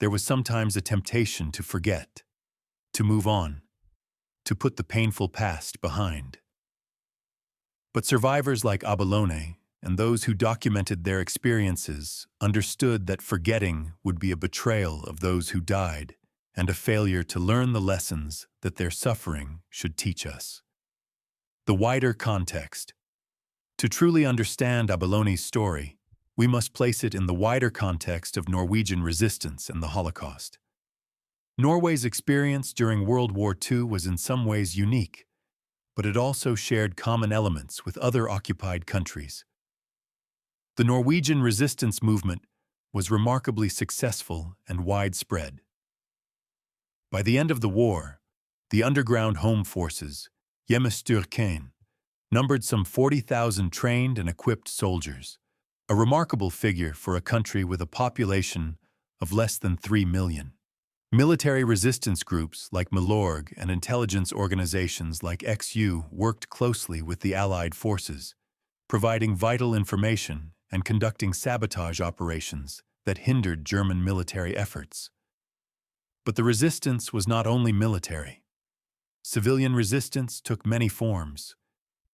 Speaker 1: there was sometimes a temptation to forget, to move on, to put the painful past behind. But survivors like Abelone and those who documented their experiences understood that forgetting would be a betrayal of those who died and a failure to learn the lessons that their suffering should teach us. The wider context. To truly understand Abelone's story, we must place it in the wider context of Norwegian resistance and the Holocaust. Norway's experience during World War II was in some ways unique, but it also shared common elements with other occupied countries. The Norwegian resistance movement was remarkably successful and widespread. By the end of the war, the underground home forces, Hjemmestyrken, numbered some 40,000 trained and equipped soldiers, a remarkable figure for a country with a population of less than 3 million. Military resistance groups like Milorg and intelligence organizations like XU worked closely with the Allied forces, providing vital information and conducting sabotage operations that hindered German military efforts. But the resistance was not only military. Civilian resistance took many forms.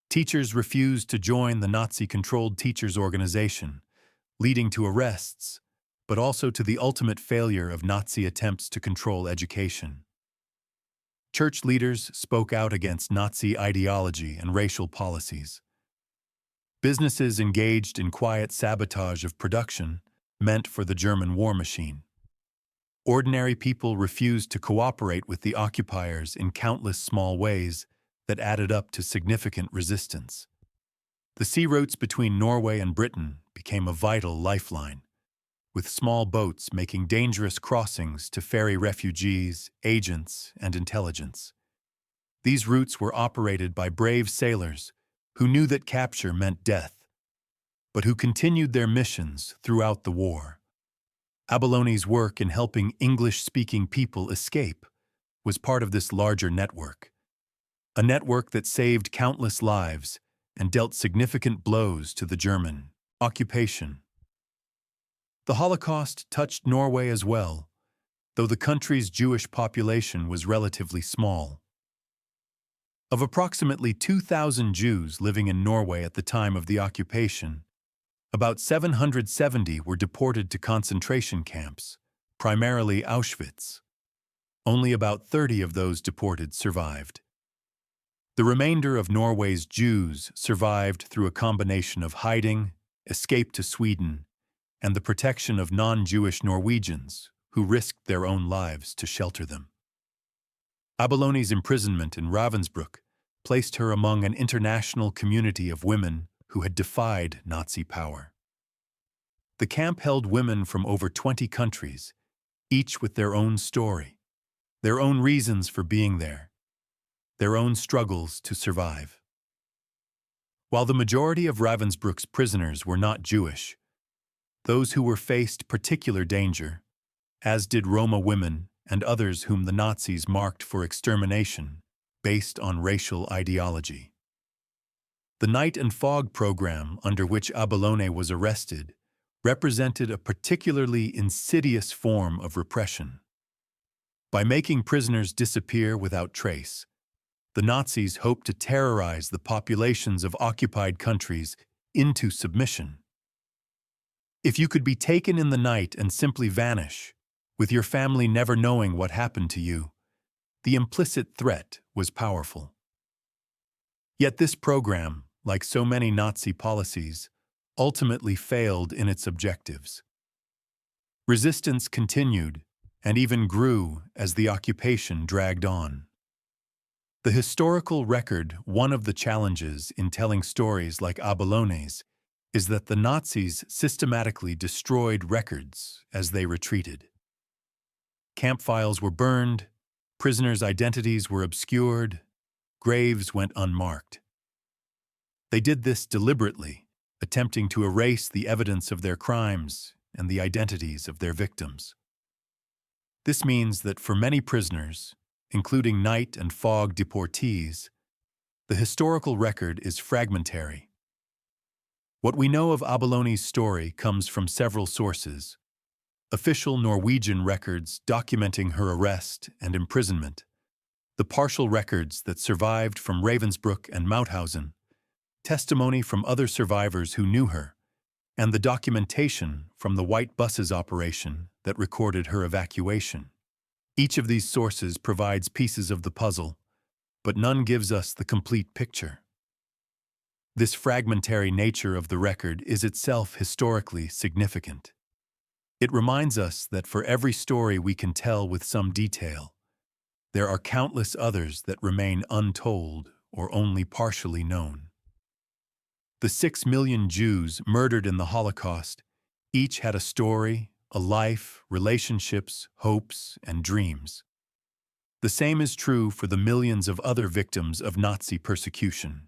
Speaker 1: Teachers refused to join the Nazi-controlled teachers' organization, leading to arrests, but also to the ultimate failure of Nazi attempts to control education. Church leaders spoke out against Nazi ideology and racial policies. Businesses engaged in quiet sabotage of production meant for the German war machine. Ordinary people refused to cooperate with the occupiers in countless small ways that added up to significant resistance. The sea routes between Norway and Britain became a vital lifeline, with small boats making dangerous crossings to ferry refugees, agents, and intelligence. These routes were operated by brave sailors who knew that capture meant death, but who continued their missions throughout the war. Abelone's work in helping English-speaking people escape was part of this larger network, a network that saved countless lives and dealt significant blows to the German occupation. The Holocaust touched Norway as well, though the country's Jewish population was relatively small. Of approximately 2,000 Jews living in Norway at the time of the occupation, about 770 were deported to concentration camps, primarily Auschwitz. Only about 30 of those deported survived. The remainder of Norway's Jews survived through a combination of hiding, escape to Sweden, and the protection of non-Jewish Norwegians who risked their own lives to shelter them. Abelone's imprisonment in Ravensbruck placed her among an international community of women who had defied Nazi power. The camp held women from over 20 countries, each with their own story, their own reasons for being there, their own struggles to survive. While the majority of Ravensbruck's prisoners were not Jewish, those who were faced particular danger, as did Roma women and others whom the Nazis marked for extermination based on racial ideology. The Night and Fog program under which Abelone was arrested represented a particularly insidious form of repression. By making prisoners disappear without trace, the Nazis hoped to terrorize the populations of occupied countries into submission. If you could be taken in the night and simply vanish, with your family never knowing what happened to you, the implicit threat was powerful. Yet this program, like so many Nazi policies, ultimately failed in its objectives. Resistance continued and even grew as the occupation dragged on. The historical record, one of the challenges in telling stories like Abelone's, is that the Nazis systematically destroyed records as they retreated. Camp files were burned, prisoners' identities were obscured, graves went unmarked. They did this deliberately, attempting to erase the evidence of their crimes and the identities of their victims. This means that for many prisoners, including night and fog deportees, the historical record is fragmentary. What we know of Abelone's story comes from several sources: official Norwegian records documenting her arrest and imprisonment, the partial records that survived from Ravensbruck and Mauthausen, testimony from other survivors who knew her, and the documentation from the White Buses operation that recorded her evacuation. Each of these sources provides pieces of the puzzle, but none gives us the complete picture. This fragmentary nature of the record is itself historically significant. It reminds us that for every story we can tell with some detail, there are countless others that remain untold or only partially known. The 6 million Jews murdered in the Holocaust each had a story, a life, relationships, hopes, and dreams. The same is true for the millions of other victims of Nazi persecution: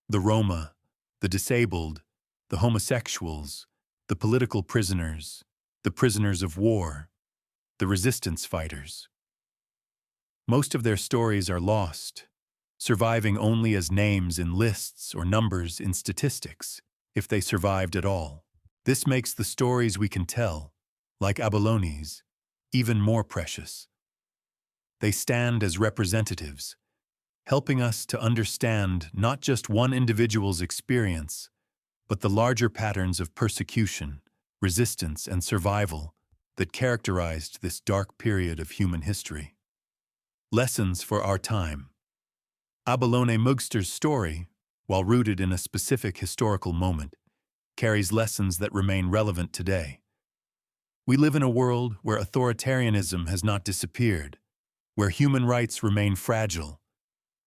Speaker 1: the Roma, the disabled, the homosexuals, the political prisoners, the prisoners of war, the resistance fighters. Most of their stories are lost, surviving only as names in lists or numbers in statistics, if they survived at all. This makes the stories we can tell, like Abelone's, even more precious. They stand as representatives, helping us to understand not just one individual's experience, but the larger patterns of persecution, resistance, and survival that characterized this dark period of human history. Lessons for our time. Abelone Møgster's story, while rooted in a specific historical moment, carries lessons that remain relevant today. We live in a world where authoritarianism has not disappeared, where human rights remain fragile,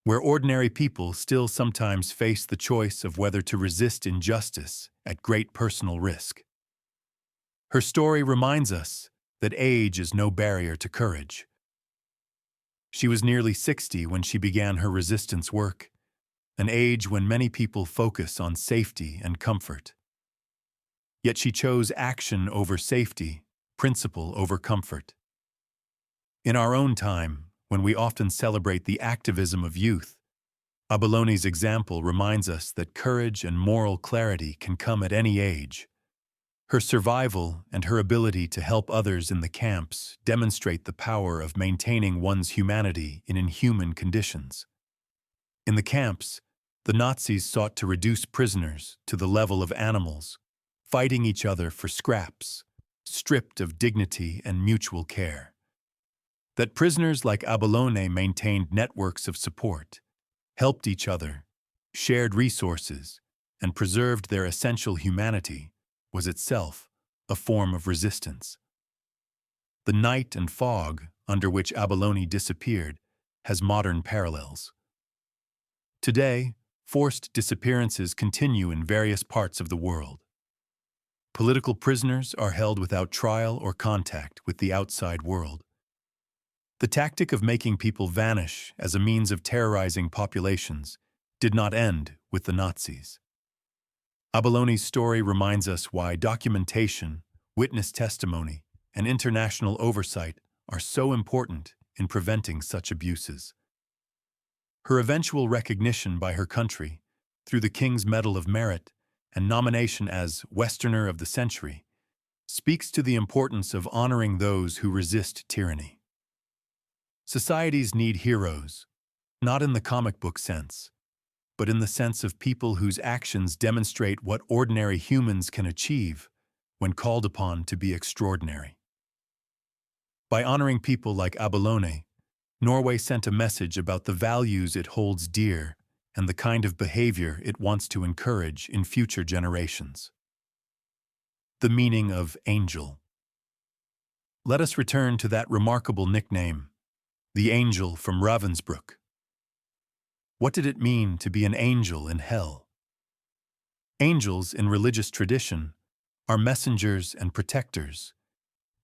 Speaker 1: where ordinary people still sometimes face the choice of whether to resist injustice at great personal risk. Her story reminds us that age is no barrier to courage. She was nearly 60 when she began her resistance work, an age when many people focus on safety and comfort. Yet she chose action over safety, principle over comfort. In our own time, when we often celebrate the activism of youth, Abelone's example reminds us that courage and moral clarity can come at any age. Her survival and her ability to help others in the camps demonstrate the power of maintaining one's humanity in inhuman conditions. In the camps, the Nazis sought to reduce prisoners to the level of animals, fighting each other for scraps, stripped of dignity and mutual care. That prisoners like Abelone maintained networks of support, helped each other, shared resources, and preserved their essential humanity was itself a form of resistance. The night and fog under which Abelone disappeared has modern parallels. Today, forced disappearances continue in various parts of the world. Political prisoners are held without trial or contact with the outside world. The tactic of making people vanish as a means of terrorizing populations did not end with the Nazis. Abelone's story reminds us why documentation, witness testimony, and international oversight are so important in preventing such abuses. Her eventual recognition by her country, through the King's Medal of Merit and nomination as Westerner of the Century, speaks to the importance of honoring those who resist tyranny. Societies need heroes, not in the comic book sense, but in the sense of people whose actions demonstrate what ordinary humans can achieve when called upon to be extraordinary. By honoring people like Abelone, Norway sent a message about the values it holds dear and the kind of behavior it wants to encourage in future generations. The meaning of angel. Let us return to that remarkable nickname, the angel from Ravensbruck. What did it mean to be an angel in hell? Angels, in religious tradition, are messengers and protectors,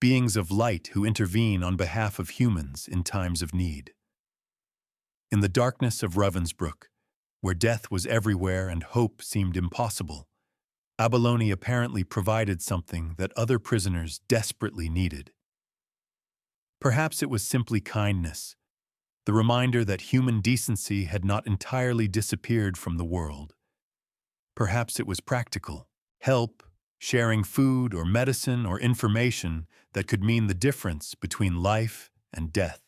Speaker 1: beings of light who intervene on behalf of humans in times of need. In the darkness of Ravensbruck, where death was everywhere and hope seemed impossible, Abelone apparently provided something that other prisoners desperately needed. Perhaps it was simply kindness, the reminder that human decency had not entirely disappeared from the world. Perhaps it was practical, help, sharing food or medicine or information that could mean the difference between life and death.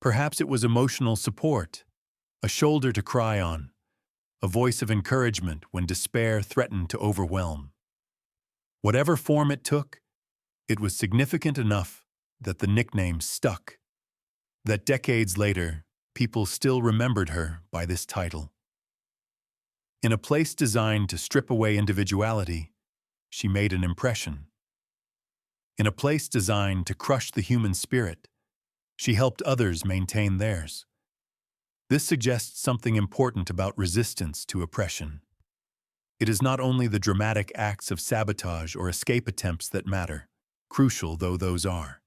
Speaker 1: Perhaps it was emotional support, a shoulder to cry on, a voice of encouragement when despair threatened to overwhelm. Whatever form it took, it was significant enough that the nickname stuck, that decades later, people still remembered her by this title. In a place designed to strip away individuality, she made an impression. In a place designed to crush the human spirit, she helped others maintain theirs. This suggests something important about resistance to oppression. It is not only the dramatic acts of sabotage or escape attempts that matter, crucial though those are.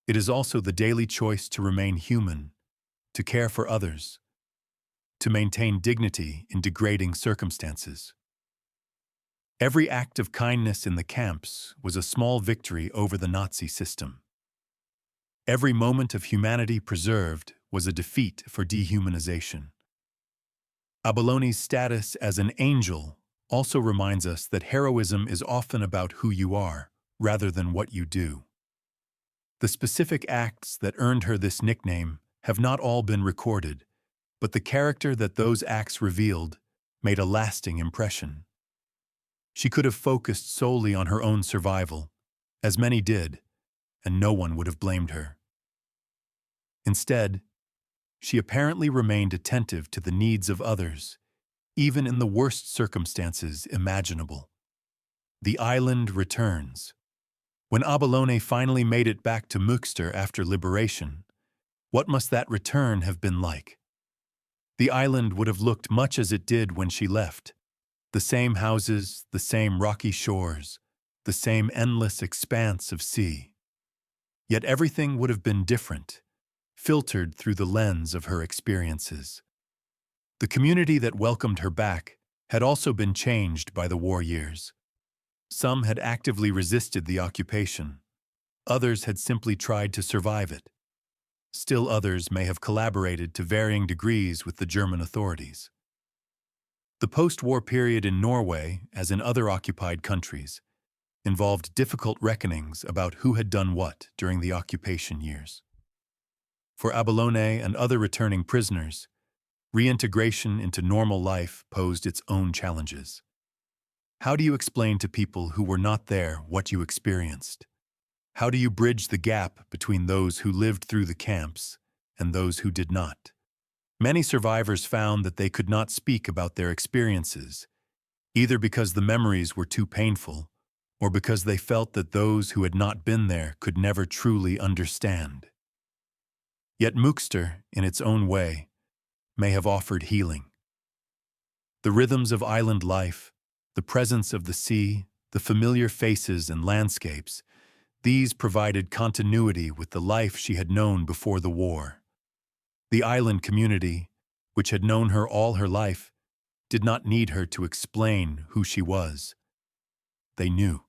Speaker 1: It is also the daily choice to remain human, to care for others, to maintain dignity in degrading circumstances. Every act of kindness in the camps was a small victory over the Nazi system. Every moment of humanity preserved was a defeat for dehumanization. Abelone's status as an angel also reminds us that heroism is often about who you are, rather than what you do. The specific acts that earned her this nickname have not all been recorded, but the character that those acts revealed made a lasting impression. She could have focused solely on her own survival, as many did, and no one would have blamed her. Instead, she apparently remained attentive to the needs of others, even in the worst circumstances imaginable. The island returns. When Abelone finally made it back to Møkster after liberation, what must that return have been like? The island would have looked much as it did when she left. The same houses, the same rocky shores, the same endless expanse of sea. Yet everything would have been different, filtered through the lens of her experiences. The community that welcomed her back had also been changed by the war years. Some had actively resisted the occupation. Others had simply tried to survive it. Still others may have collaborated to varying degrees with the German authorities. The post-war period in Norway, as in other occupied countries, involved difficult reckonings about who had done what during the occupation years. For Abelone and other returning prisoners, reintegration into normal life posed its own challenges. How do you explain to people who were not there what you experienced? How do you bridge the gap between those who lived through the camps and those who did not? Many survivors found that they could not speak about their experiences, either because the memories were too painful or because they felt that those who had not been there could never truly understand. Yet Møkster, in its own way, may have offered healing. The rhythms of island life, the presence of the sea, the familiar faces and landscapes, these provided continuity with the life she had known before the war. The island community, which had known her all her life, did not need her to explain who she was. They knew.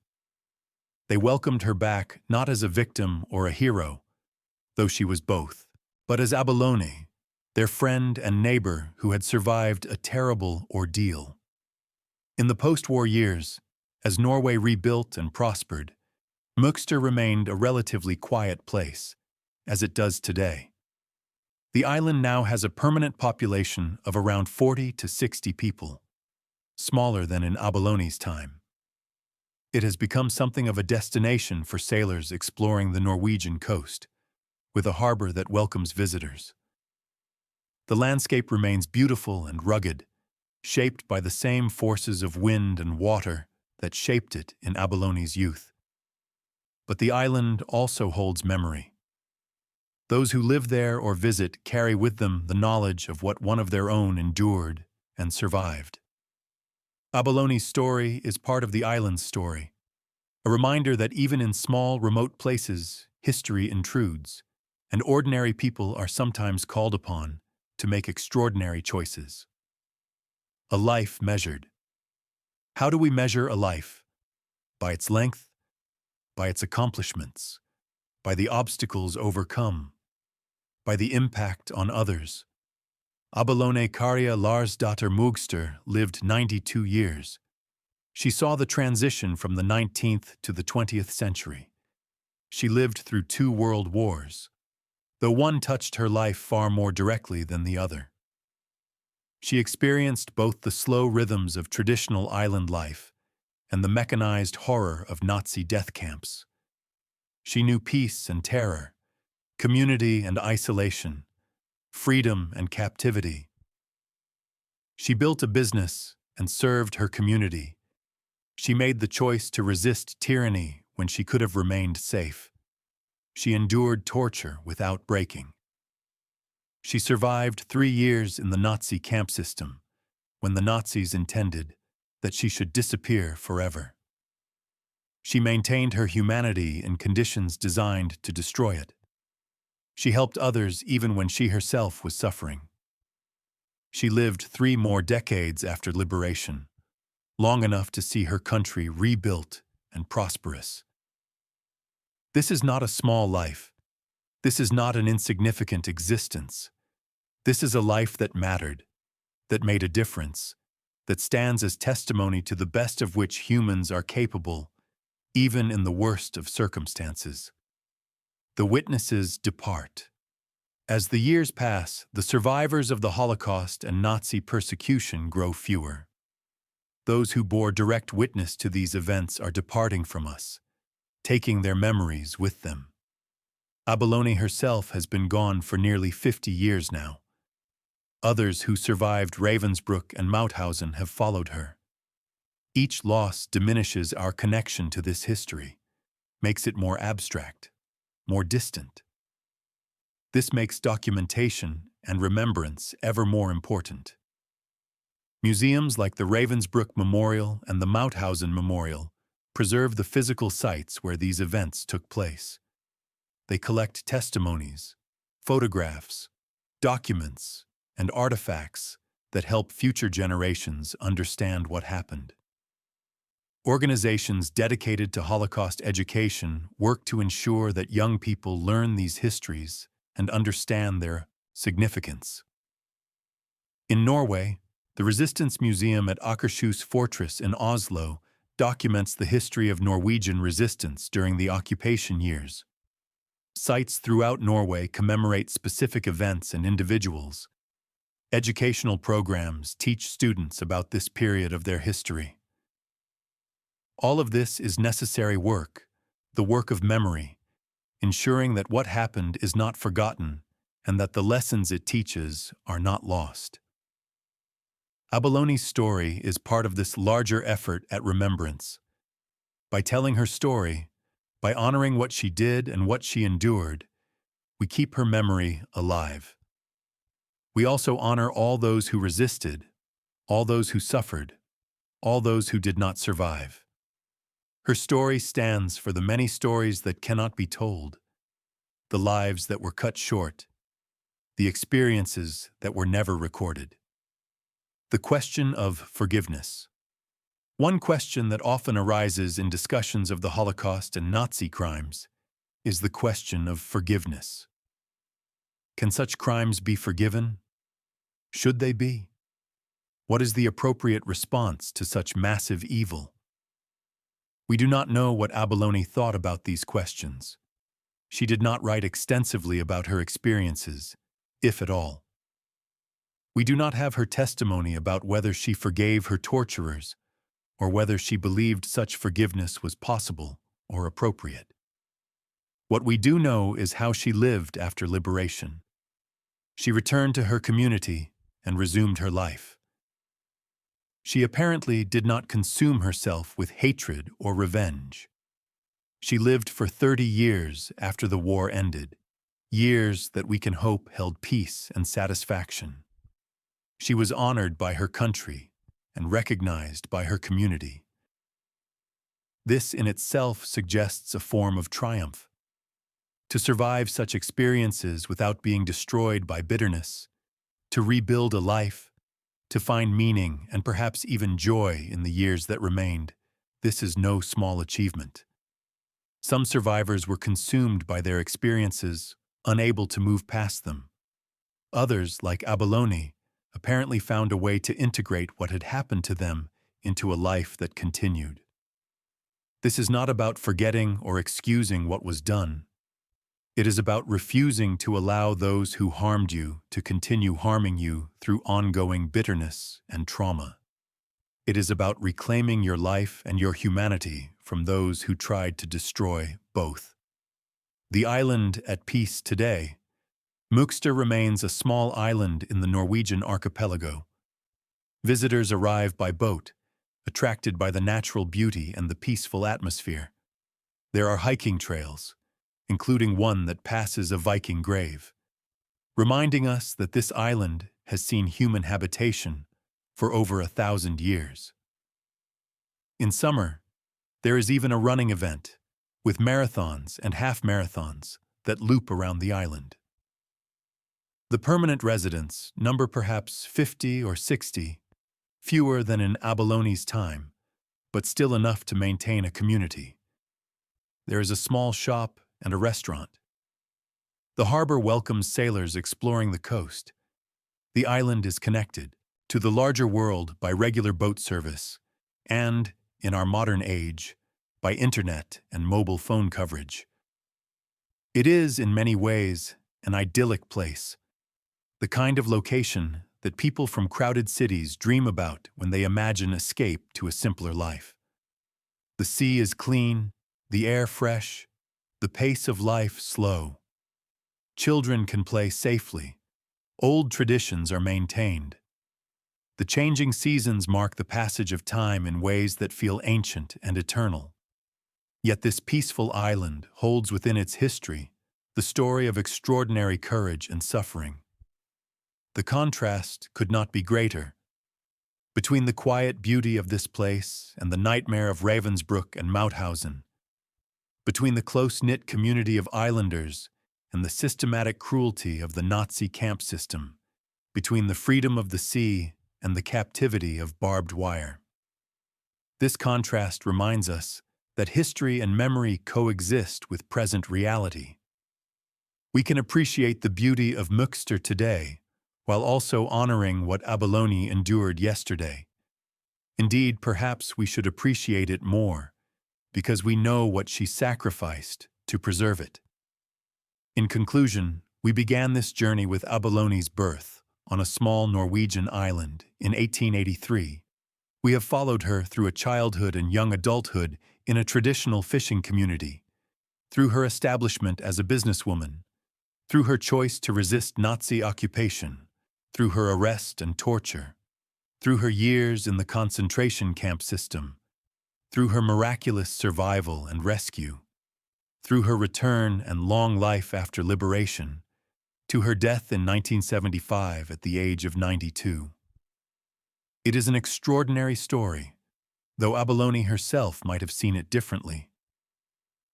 Speaker 1: They welcomed her back not as a victim or a hero, though she was both, but as Abelone, their friend and neighbor who had survived a terrible ordeal. In the post-war years, as Norway rebuilt and prospered, Møkster remained a relatively quiet place, as it does today. The island now has a permanent population of around 40 to 60 people, smaller than in Abelone's time. It has become something of a destination for sailors exploring the Norwegian coast, with a harbor that welcomes visitors. The landscape remains beautiful and rugged, shaped by the same forces of wind and water that shaped it in Abelone's youth. But the island also holds memory. Those who live there or visit carry with them the knowledge of what one of their own endured and survived. Abelone's story is part of the island's story, a reminder that even in small, remote places, history intrudes, and ordinary people are sometimes called upon to make extraordinary choices. A life measured. How do we measure a life? By its length, by its accomplishments, by the obstacles overcome, by the impact on others. Abelone Karia Larsdatter Møgster lived 92 years. She saw the transition from the 19th to the 20th century. She lived through 2 world wars, though one touched her life far more directly than the other. She experienced both the slow rhythms of traditional island life and the mechanized horror of Nazi death camps. She knew peace and terror, community and isolation, freedom and captivity. She built a business and served her community. She made the choice to resist tyranny when she could have remained safe. She endured torture without breaking. She survived 3 years in the Nazi camp system, when the Nazis intended that she should disappear forever. She maintained her humanity in conditions designed to destroy it. She helped others even when she herself was suffering. She lived 3 more decades after liberation, long enough to see her country rebuilt and prosperous. This is not a small life. This is not an insignificant existence. This is a life that mattered, that made a difference, that stands as testimony to the best of which humans are capable, even in the worst of circumstances. The witnesses depart. As the years pass, the survivors of the Holocaust and Nazi persecution grow fewer. Those who bore direct witness to these events are departing from us, taking their memories with them. Abelone herself has been gone for nearly 50 years now. Others who survived Ravensbruck and Mauthausen have followed her. Each loss diminishes our connection to this history, makes it more abstract, more distant. This makes documentation and remembrance ever more important. Museums like the Ravensbruck Memorial and the Mauthausen Memorial preserve the physical sites where these events took place. They collect testimonies, photographs, documents, and artifacts that help future generations understand what happened. Organizations dedicated to Holocaust education work to ensure that young people learn these histories and understand their significance. In Norway, the Resistance Museum at Akershus Fortress in Oslo documents the history of Norwegian resistance during the occupation years. Sites throughout Norway commemorate specific events and individuals, Educational programs teach students about this period of their history. All of this is necessary work, the work of memory, ensuring that what happened is not forgotten and that the lessons it teaches are not lost. Abelone's story is part of this larger effort at remembrance. By telling her story, by honoring what she did and what she endured, we keep her memory alive. We also honor all those who resisted, all those who suffered, all those who did not survive. Her story stands for the many stories that cannot be told, the lives that were cut short, the experiences that were never recorded. The question of forgiveness. One question that often arises in discussions of the Holocaust and Nazi crimes is the question of forgiveness. Can such crimes be forgiven? Should they be? What is the appropriate response to such massive evil? We do not know what Abelone thought about these questions. She did not write extensively about her experiences, if at all. We do not have her testimony about whether she forgave her torturers or whether she believed such forgiveness was possible or appropriate. What we do know is how she lived after liberation. She returned to her community and resumed her life. She apparently did not consume herself with hatred or revenge. She lived for 30 years after the war ended, years that we can hope held peace and satisfaction. She was honored by her country and recognized by her community. This in itself suggests a form of triumph. To survive such experiences without being destroyed by bitterness, to rebuild a life, to find meaning and perhaps even joy in the years that remained, this is no small achievement. Some survivors were consumed by their experiences, unable to move past them. Others, like Abelone, apparently found a way to integrate what had happened to them into a life that continued. This is not about forgetting or excusing what was done. It is about refusing to allow those who harmed you to continue harming you through ongoing bitterness and trauma. It is about reclaiming your life and your humanity from those who tried to destroy both. The island at peace today, Møkster remains a small island in the Norwegian archipelago. Visitors arrive by boat, attracted by the natural beauty and the peaceful atmosphere. There are hiking trails, including one that passes a Viking grave, reminding us that this island has seen human habitation for over 1,000 years. In summer, there is even a running event, with marathons and half-marathons that loop around the island. The permanent residents number perhaps 50 or 60, fewer than in Abelone's time, but still enough to maintain a community. There is a small shop and a restaurant. The harbor welcomes sailors exploring the coast. The island is connected to the larger world by regular boat service and, in our modern age, by internet and mobile phone coverage. It is, in many ways, an idyllic place, the kind of location that people from crowded cities dream about when they imagine escape to a simpler life. The sea is clean, the air fresh, the pace of life slow. Children can play safely. Old traditions are maintained. The changing seasons mark the passage of time in ways that feel ancient and eternal. Yet this peaceful island holds within its history the story of extraordinary courage and suffering. The contrast could not be greater. Between the quiet beauty of this place and the nightmare of Ravensbruck and Mauthausen, between the close-knit community of islanders and the systematic cruelty of the Nazi camp system, between the freedom of the sea and the captivity of barbed wire. This contrast reminds us that history and memory coexist with present reality. We can appreciate the beauty of Møkster today, while also honoring what Abelone endured yesterday. Indeed, perhaps we should appreciate it more, because we know what she sacrificed to preserve it. In conclusion, we began this journey with Abelone's birth, on a small Norwegian island in 1883. We have followed her through a childhood and young adulthood in a traditional fishing community, through her establishment as a businesswoman, through her choice to resist Nazi occupation, through her arrest and torture, through her years in the concentration camp system, through her miraculous survival and rescue, through her return and long life after liberation, to her death in 1975 at the age of 92. It is an extraordinary story, though Abelone herself might have seen it differently.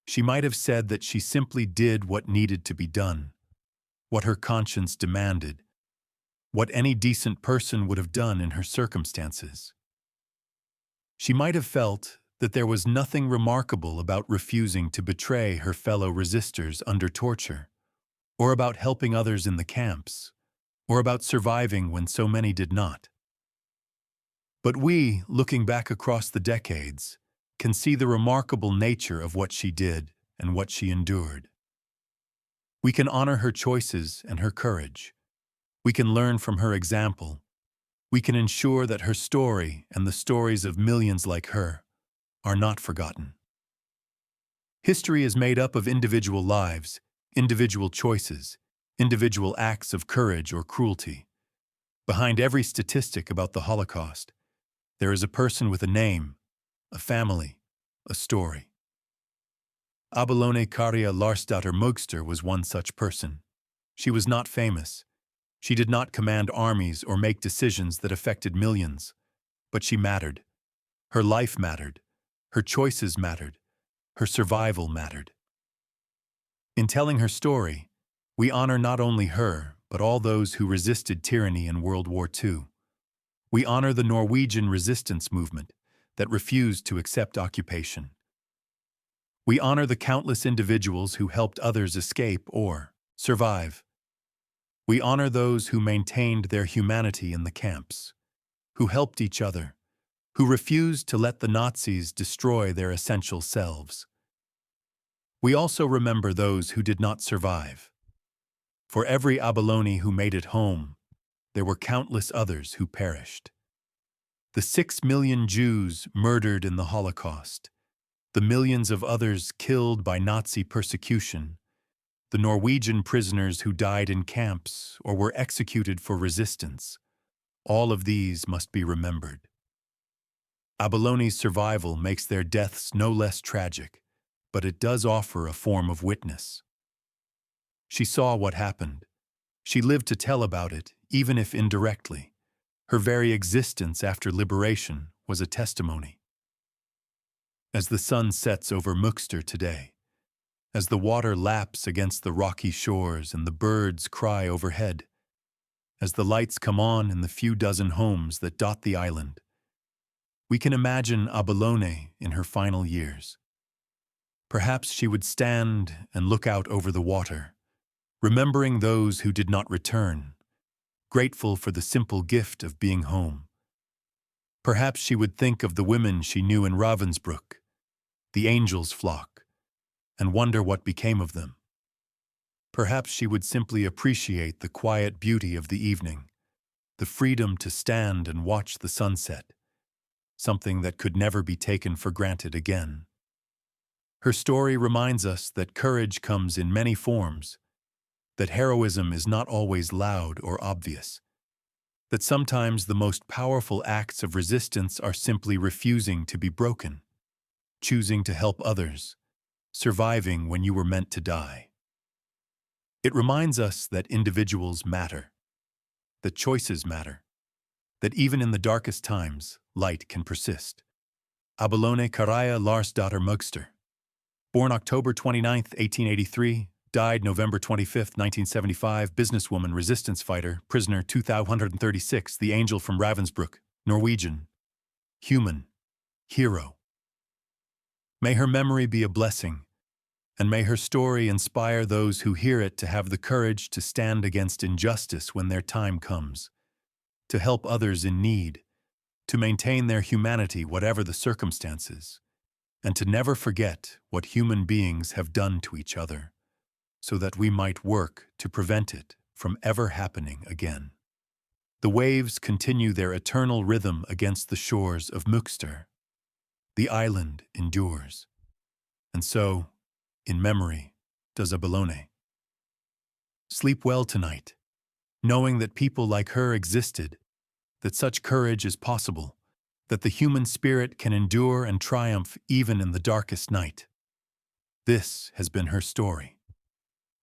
Speaker 1: She might have said that she simply did what needed to be done, what her conscience demanded, what any decent person would have done in her circumstances. She might have felt that there was nothing remarkable about refusing to betray her fellow resistors under torture, or about helping others in the camps, or about surviving when so many did not. But we, looking back across the decades, can see the remarkable nature of what she did and what she endured. We can honor her choices and her courage. We can learn from her example. We can ensure that her story and the stories of millions like her are not forgotten. History is made up of individual lives, individual choices, individual acts of courage or cruelty. Behind every statistic about the Holocaust, there is a person with a name, a family, a story. Abelone Karia Larsdatter Møgster was one such person. She was not famous. She did not command armies or make decisions that affected millions, but she mattered. Her life mattered. Her choices mattered. Her survival mattered. In telling her story, we honor not only her, but all those who resisted tyranny in World War II. We honor the Norwegian resistance movement that refused to accept occupation. We honor the countless individuals who helped others escape or survive. We honor those who maintained their humanity in the camps, who helped each other, who refused to let the Nazis destroy their essential selves. We also remember those who did not survive. For every Abelone who made it home, there were countless others who perished. The 6 million Jews murdered in the Holocaust, the millions of others killed by Nazi persecution, the Norwegian prisoners who died in camps or were executed for resistance, all of these must be remembered. Abelone's survival makes their deaths no less tragic, but it does offer a form of witness. She saw what happened. She lived to tell about it, even if indirectly. Her very existence after liberation was a testimony. As the sun sets over Møkster today, as the water laps against the rocky shores and the birds cry overhead, as the lights come on in the few dozen homes that dot the island, we can imagine Abelone in her final years. Perhaps she would stand and look out over the water, remembering those who did not return, grateful for the simple gift of being home. Perhaps she would think of the women she knew in Ravensbruck, the angels' flock, and wonder what became of them. Perhaps she would simply appreciate the quiet beauty of the evening, the freedom to stand and watch the sunset, something that could never be taken for granted again. Her story reminds us that courage comes in many forms, that heroism is not always loud or obvious, that sometimes the most powerful acts of resistance are simply refusing to be broken, choosing to help others, surviving when you were meant to die. It reminds us that individuals matter, that choices matter, that even in the darkest times, light can persist. Abelone Karia Larsdatter Møgster. Born October 29, 1883, died November 25, 1975, businesswoman, resistance fighter, prisoner 2136, the angel from Ravensbruck, Norwegian. Human. Hero. May her memory be a blessing, and may her story inspire those who hear it to have the courage to stand against injustice when their time comes, to help others in need, to maintain their humanity whatever the circumstances, and to never forget what human beings have done to each other, so that we might work to prevent it from ever happening again. The waves continue their eternal rhythm against the shores of Møkster. The island endures. And so, in memory, does Abelone. Sleep well tonight, knowing that people like her existed, that such courage is possible, that the human spirit can endure and triumph even in the darkest night. This has been her story.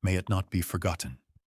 Speaker 1: May it not be forgotten.